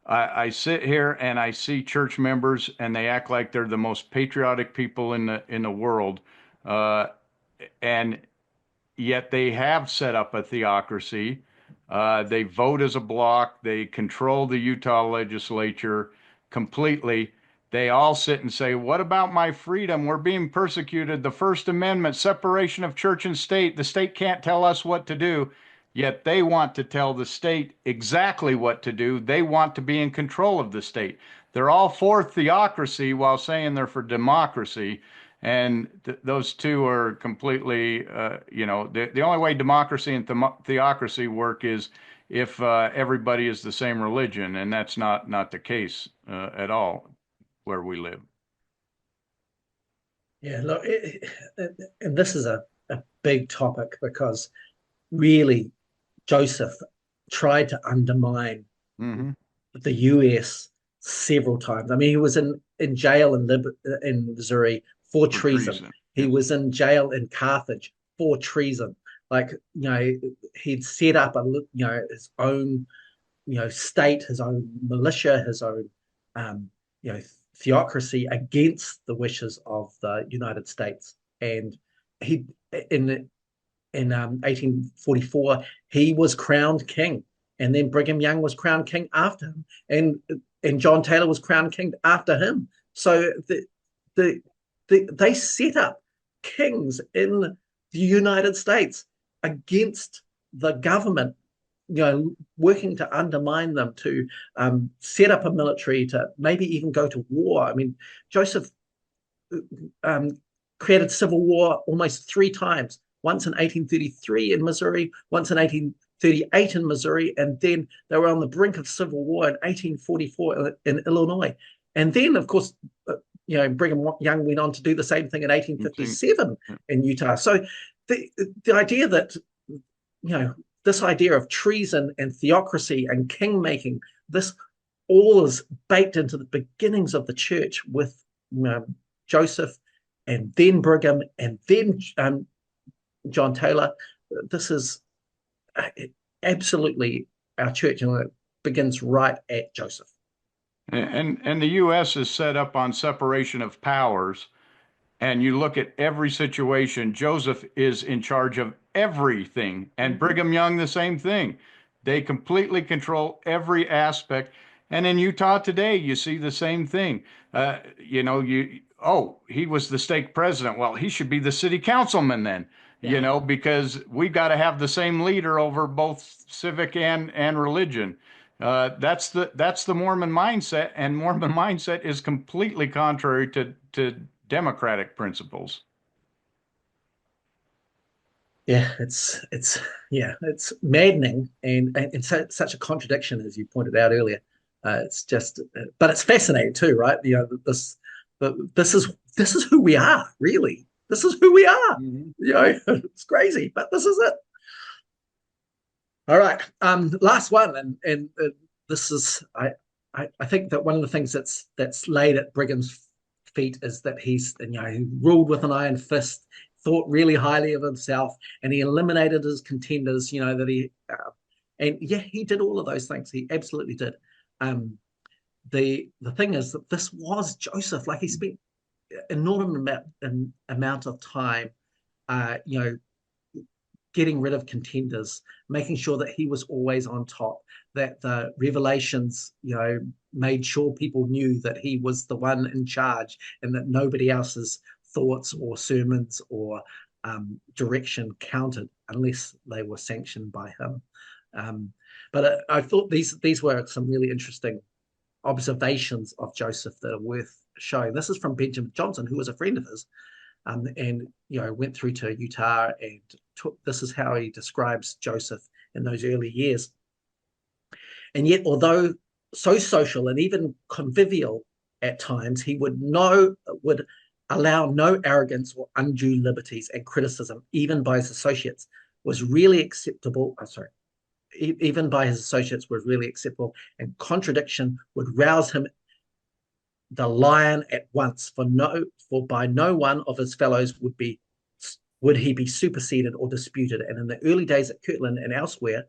I sit here and I see church members and they act like they're the most patriotic people in the world, and yet they have set up a theocracy. They vote as a bloc. They control the Utah legislature completely. They all sit and say, what about my freedom? We're being persecuted. The First Amendment, separation of church and state. The state can't tell us what to do. Yet they want to tell the state exactly what to do. They want to be in control of the state. They're all for theocracy while saying they're for democracy. And those two are completely, the only way democracy and theocracy work is if everybody is the same religion. And that's not the case at all where we live.
Yeah, look, and this is a big topic because really Joseph tried to undermine the U.S. several times. I mean, he was in jail in Missouri for treason. He was in jail in Carthage for treason. Like, he'd set up his own, state, his own militia, his own, theocracy against the wishes of the United States. And he, in 1844, he was crowned king, and then Brigham Young was crowned king after him, and John Taylor was crowned king after him. So they set up kings in the United States against the government, working to undermine them, to set up a military, to maybe even go to war. I mean, Joseph created civil war almost 3 times. Once in 1833 in Missouri, once in 1838 in Missouri, and then they were on the brink of civil war in 1844 in Illinois. And then, of course, Brigham Young went on to do the same thing in 1857 in Utah. So the idea that, this idea of treason and theocracy and king-making, this all is baked into the beginnings of the church with Joseph and then Brigham and then John Taylor. This is absolutely our church, and it begins right at Joseph.
And the U.S. is set up on separation of powers. And you look at every situation, Joseph is in charge of everything. And Brigham Young, the same thing. They completely control every aspect. And in Utah today, you see the same thing. He was the stake president. Well, he should be the city councilman then, because we've got to have the same leader over both civic and religion. That's the Mormon mindset, and Mormon mindset is completely contrary to democratic principles.
Yeah, it's maddening and such a contradiction, as you pointed out earlier. It's just, but it's fascinating too, right? This is who we are, really. This is who we are. It's crazy, but this is it. All right, last one, and this is I think that one of the things that's laid at Brigham's feet is that he ruled with an iron fist, thought really highly of himself, and he eliminated his contenders. He did all of those things. He absolutely did. The thing is that this was Joseph. Like, he spent enormous amount of time, getting rid of contenders, making sure that he was always on top, that the revelations, made sure people knew that he was the one in charge and that nobody else's thoughts or sermons or direction counted unless they were sanctioned by him. But I thought these were some really interesting observations of Joseph that are worth showing. This is from Benjamin Johnson, who was a friend of his, and went through to Utah, and this is how he describes Joseph in those early years. And yet, although so social and even convivial at times, he would allow no arrogance or undue liberties, and criticism, even by his associates, was really acceptable. Even by his associates was really acceptable, and contradiction would rouse him the lion at once, for by no one of his fellows would he be superseded or disputed. And in the early days at Kirtland and elsewhere,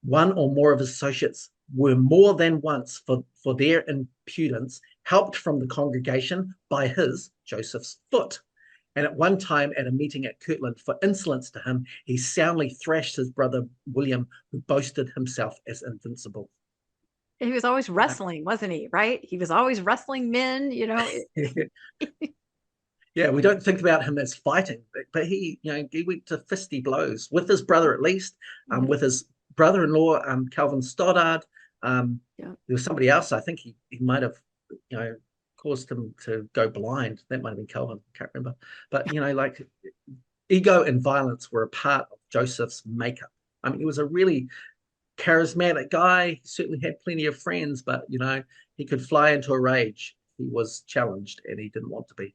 one or more of his associates were more than once, for their impudence, helped from the congregation by Joseph's foot. And at one time at a meeting at Kirtland, for insolence to him, he soundly thrashed his brother William, who boasted himself as invincible.
He was always wrestling, wasn't he? Right? He was always wrestling men,
Yeah, we don't think about him as fighting, but he went to fisty blows with his brother, at least, with his brother-in-law, Calvin Stoddard. There was somebody else. I think he might have, caused him to go blind. That might have been Calvin. I can't remember. But like, ego and violence were a part of Joseph's makeup. I mean, he was a really charismatic guy. He certainly had plenty of friends, but he could fly into a rage. He was challenged, and he didn't want to be.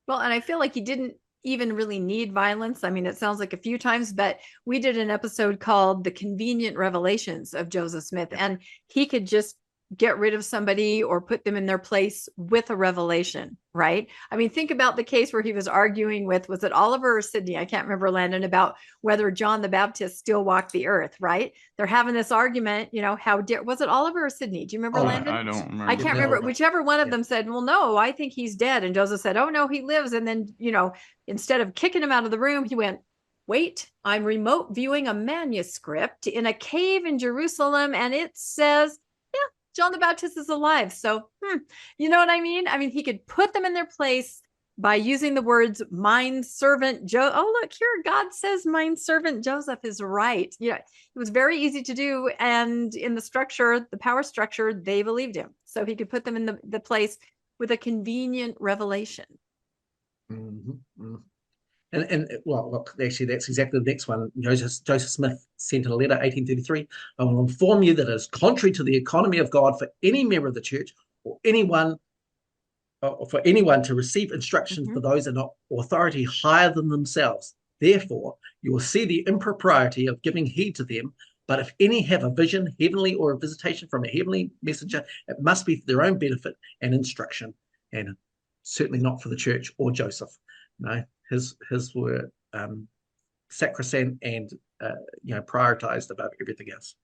Well, and I feel like he didn't even really need violence. I mean, it sounds like a few times, but we did an episode called The Convenient Revelations of Joseph Smith, and he could just get rid of somebody or put them in their place with a revelation, right? I mean, think about the case where he was arguing with, was it Oliver or Sidney? I can't remember, Landon, about whether John the Baptist still walked the earth, right? They're having this argument, was it Oliver or Sidney? Do you remember, Landon?
I don't remember.
I can't remember. Whichever one of them said, well, no, I think he's dead. And Joseph said, oh, no, he lives. And then, instead of kicking him out of the room, he went, wait, I'm remote viewing a manuscript in a cave in Jerusalem, and it says, John the Baptist is alive. So, you know what I mean? I mean, he could put them in their place by using the words, mine servant Joe. Oh, look here. God says mine servant Joseph is right. It was very easy to do. And in the power structure, they believed him. So he could put them in the place with a convenient revelation.
Mm-hmm. Mm-hmm. And well, look, actually, that's exactly the next one. Joseph Smith sent in a letter, 1833. I will inform you that it is contrary to the economy of God for any member of the church or for anyone to receive instructions for those in authority higher than themselves. Therefore, you will see the impropriety of giving heed to them. But if any have a vision, heavenly, or a visitation from a heavenly messenger, it must be for their own benefit and instruction, and certainly not for the church or Joseph. No. His were sacrosanct and prioritized above everything else.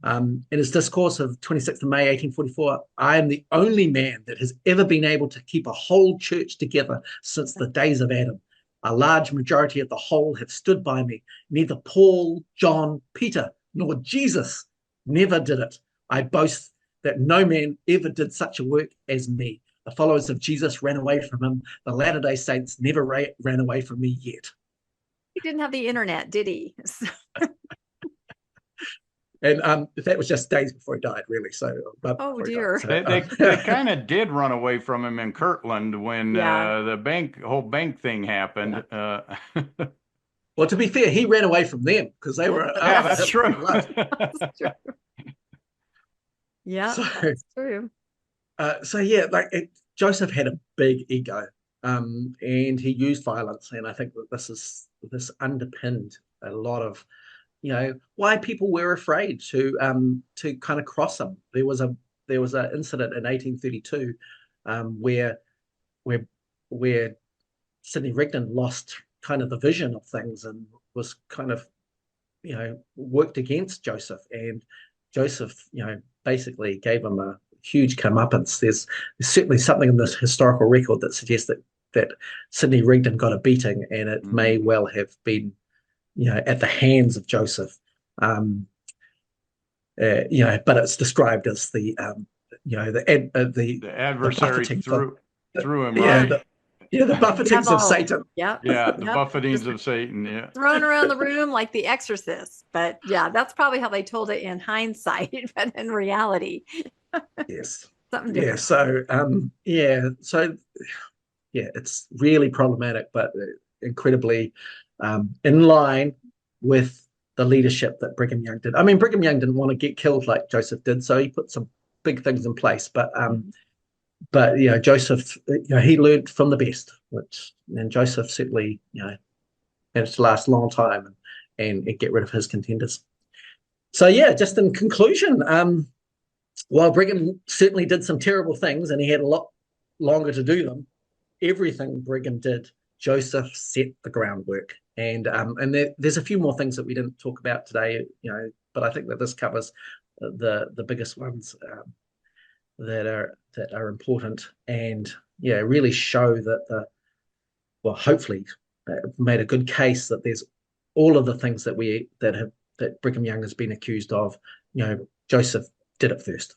In his discourse of 26th of May 1844, I am the only man that has ever been able to keep a whole church together since the days of Adam. A large majority of the whole have stood by me. Neither Paul, John, Peter, nor Jesus never did it. I boast that no man ever did such a work as me. The followers of Jesus ran away from him. The Latter-day Saints never ran away from me yet.
He didn't have the internet, did he?
And that was just days before he died, really. So,
oh dear,
they kind of did run away from him in Kirtland when the whole bank thing happened.
Well, to be fair, he ran away from them because they were.
Yeah, that's true.
That's true. Yeah, that's true.
Joseph had a big ego, and he used violence, and I think that this underpinned a lot of, why people were afraid to kind of cross him. There was an incident in 1832 where Sidney Rigdon lost kind of the vision of things and was kind of worked against Joseph, and Joseph basically gave him a huge comeuppance. There's certainly something in this historical record that suggests that Sidney Rigdon got a beating, and it may well have been, at the hands of Joseph. But it's described as the
adversary threw him.
Yeah,
right.
The buffetings of Satan.
Yeah, the buffetings of Satan. Yeah,
thrown around the room like The Exorcist. But yeah, that's probably how they told it in hindsight, but in reality.
Yes.
Something different.
So it's really problematic, but incredibly in line with the leadership that Brigham Young did. I mean, Brigham Young didn't want to get killed like Joseph did, so he put some big things in place. But but Joseph, he learned from the best, and Joseph certainly, managed to last a long time and get rid of his contenders. So yeah, just in conclusion, while Brigham certainly did some terrible things and he had a lot longer to do them, everything Brigham did, Joseph set the groundwork. And there's a few more things that we didn't talk about today, but I think that this covers the biggest ones that are important, and really show that hopefully made a good case that there's all of the things that Brigham Young has been accused of. Joseph did it first.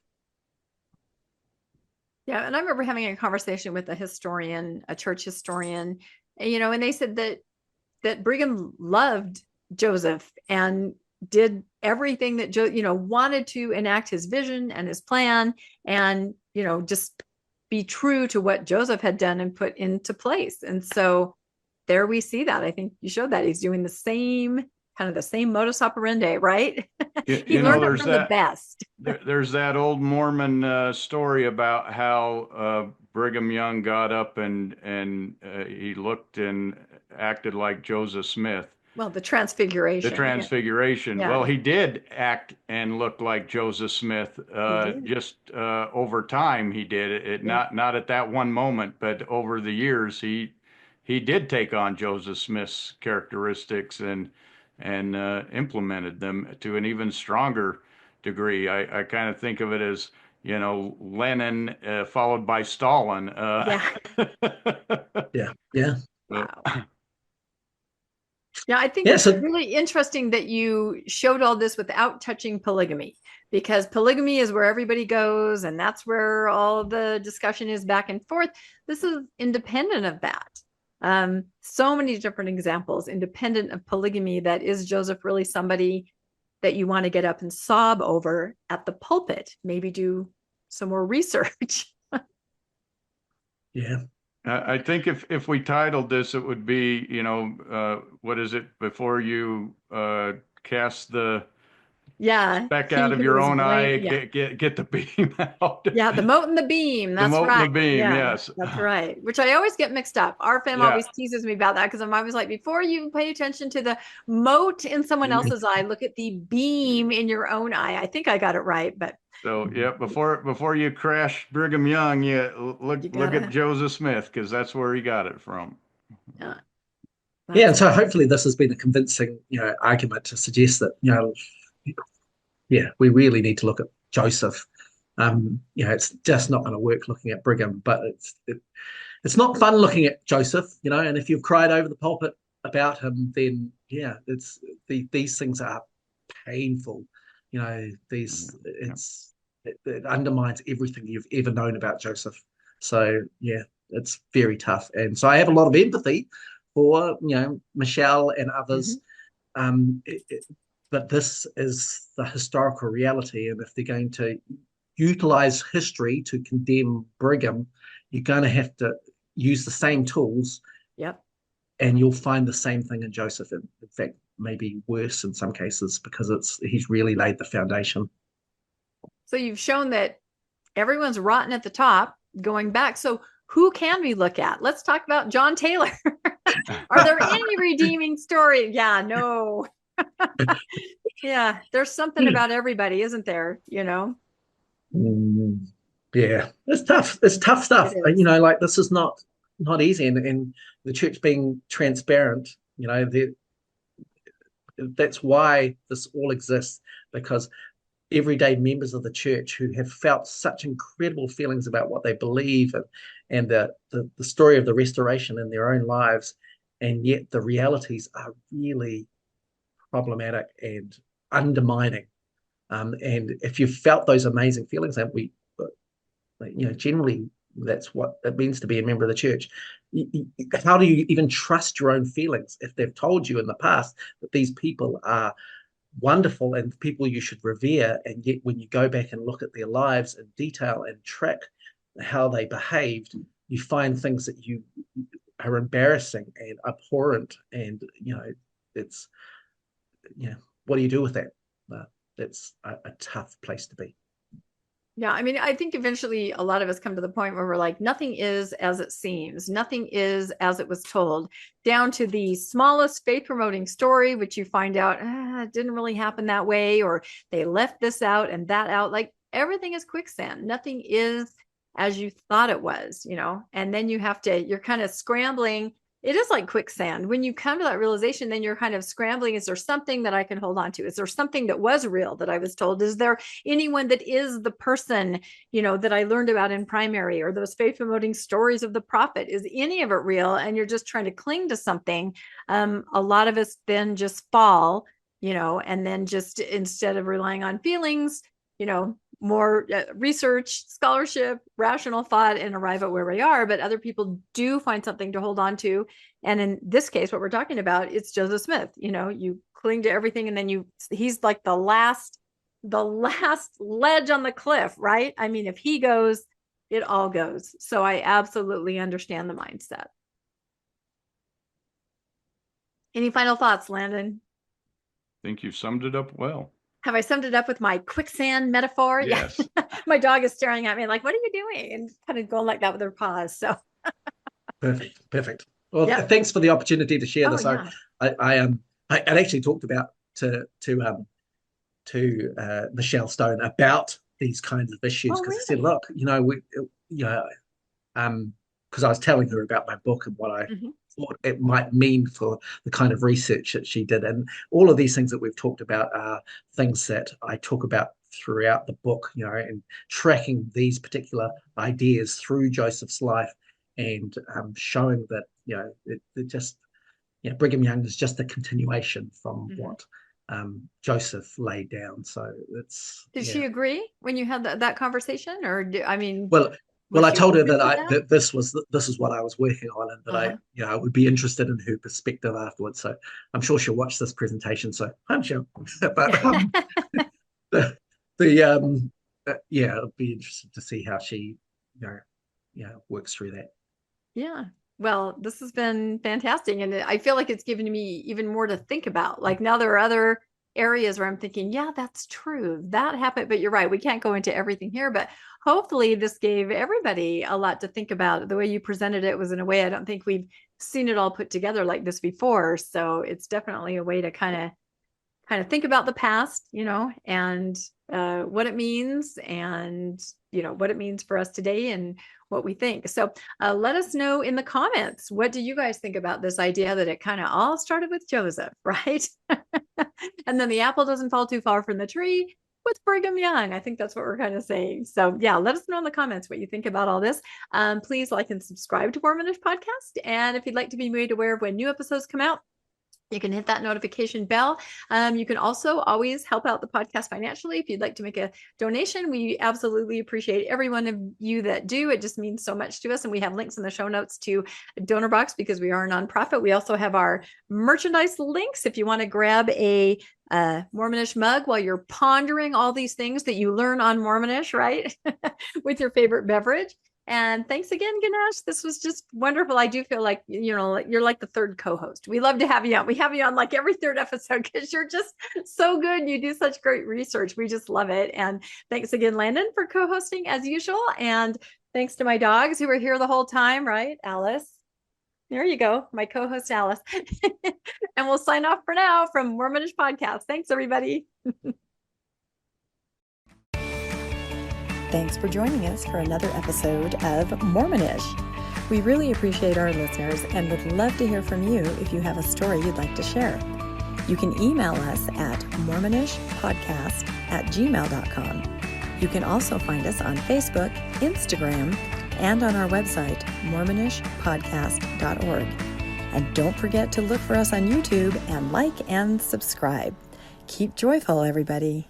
Yeah, and I remember having a conversation with a church historian, and they said that Brigham loved Joseph and did everything that wanted to enact his vision and his plan, and just be true to what Joseph had done and put into place. And so there we see that. I think you showed that he's doing the same modus operandi, right? He learned it from the best.
There's that old Mormon story about how Brigham Young got up and he looked and acted like Joseph Smith.
Well, the Transfiguration.
Yeah. Well, he did act and look like Joseph Smith. Just over time, he did it. Not at that one moment, but over the years, he did take on Joseph Smith's characteristics and implemented them to an even stronger degree. I kind of think of it as, Lenin followed by Stalin.
Yeah.
Wow. Yeah, I think it's really interesting that you showed all this without touching polygamy, because polygamy is where everybody goes, and that's where all the discussion is back and forth. This is independent of that. So many different examples independent of polygamy. That is Joseph really somebody that you want to get up and sob over at the pulpit? Maybe do some more research.
Yeah.
I think if we titled this, it would be, what is it? Before you cast the speck out of your own eye, get the beam out.
Yeah, the mote and the beam. That's right.
The beam, yes.
That's right. Which I always get mixed up. Our family always teases me about that, because I'm always like, before you pay attention to the mote in someone else's eye, look at the beam in your own eye. I think I got it right, but.
So before you crash Brigham Young, look at Joseph Smith, because that's where he got it from.
Yeah.
And so hopefully this has been a convincing, argument to suggest that, we really need to look at Joseph. It's just not going to work looking at Brigham, but it's not fun looking at Joseph, and if you've cried over the pulpit about him, then these things are painful. It undermines everything you've ever known about Joseph. So it's very tough. And so I have a lot of empathy for, Michelle and others. But this is the historical reality. And if they're going to utilize history to condemn Brigham, you're going to have to use the same tools.
Yep.
And you'll find the same thing in Joseph. In fact, maybe worse in some cases, because he's really laid the foundation.
So you've shown that everyone's rotten at the top going back. So who can we look at? Let's talk about John Taylor. Are there any redeeming stories? Yeah, no. Yeah, there's something about everybody, isn't there?
Yeah, it's tough. It's tough stuff. This is not easy. And the church being transparent, that's why this all exists, because everyday members of the church who have felt such incredible feelings about what they believe and the story of the restoration in their own lives, and yet the realities are really problematic and undermining. And if you've felt those amazing feelings, and generally that's what it means to be a member of the church. How do you even trust your own feelings if they've told you in the past that these people are wonderful and people you should revere, and yet when you go back and look at their lives in detail and track how they behaved, you find things that you are embarrassing and abhorrent, and it's what do you do with that? That's a tough place to be.
Yeah, I mean, I think eventually a lot of us come to the point where we're like, nothing is as it seems, nothing is as it was told, down to the smallest faith promoting story, which you find out it didn't really happen that way, or they left this out and that out. Like everything is quicksand. Nothing is as you thought it was, and then you're kind of scrambling. It is like quicksand. When you come to that realization, then you're kind of scrambling. Is there something that I can hold on to? Is there something that was real that I was told? Is there anyone that is the person, that I learned about in primary, or those faith promoting stories of the prophet? Is any of it real? And you're just trying to cling to something. A lot of us then just fall, and then just instead of relying on feelings, more research, scholarship, rational thought, and arrive at where we are. But other people do find something to hold on to. And in this case, what we're talking about, it's Joseph Smith. You cling to everything, and then he's like the last ledge on the cliff, right? I mean, if he goes, it all goes. So I absolutely understand the mindset. Any final thoughts, Landon?
I think you've summed it up well.
Have I summed it up with my quicksand metaphor?
Yes.
Yeah. My dog is staring at me like, what are you doing? And kind of going like that with her paws. So
Perfect. Well,
yeah.
Thanks for the opportunity to share this.
Yeah.
I actually talked about to Michelle Stone about these kinds of issues, because
really?
I said, look, because I was telling her about my book and what I thought it might mean for the kind of research that she did. And all of these things that we've talked about are things that I talk about throughout the book, and tracking these particular ideas through Joseph's life, and showing that, Brigham Young is just a continuation from what Joseph laid down. So it's.
Did she agree when you had that conversation, or
Well, I told her that this is what I was working on, and that I would be interested in her perspective afterwards. So I'm sure she'll watch this presentation. So I'm sure, but it'll be interesting to see how she, works through that.
Yeah. Well, this has been fantastic, and I feel like it's given me even more to think about. Like now there are other areas where I'm thinking, yeah, that's true, that happened. But you're right, we can't go into everything here, but hopefully this gave everybody a lot to think about. The way you presented it was in a way I don't think we've seen it all put together like this before. So it's definitely a way to kind of think about the past, and what it means, and what it means for us today, and what we think. So let us know in the comments, what do you guys think about this idea that it kind of all started with Joseph, right? And then the apple doesn't fall too far from the tree with Brigham Young. I think that's what we're kind of saying. So yeah, let us know in the comments what you think about all this. Please like and subscribe to Mormonish Podcast. And if you'd like to be made aware of when new episodes come out, you can hit that notification bell. You can also always help out the podcast financially. If you'd like to make a donation, we absolutely appreciate every one of you that do. It just means so much to us. And we have links in the show notes to Donor Box, because we are a nonprofit. We also have our merchandise links if you want to grab a Mormonish mug while you're pondering all these things that you learn on Mormonish, right? With your favorite beverage. And thanks again, Ganesh. This was just wonderful. I do feel like, you're like the third co-host. We love to have you on. We have you on like every third episode because you're just so good. You do such great research. We just love it. And thanks again, Landon, for co-hosting as usual. And thanks to my dogs who were here the whole time, right? Alice. There you go. My co-host, Alice. And we'll sign off for now from Mormonish Podcast. Thanks, everybody.
Thanks for joining us for another episode of Mormonish. We really appreciate our listeners and would love to hear from you if you have a story you'd like to share. You can email us at mormonishpodcast@gmail.com. You can also find us on Facebook, Instagram, and on our website, mormonishpodcast.org. And don't forget to look for us on YouTube and like and subscribe. Keep joyful, everybody.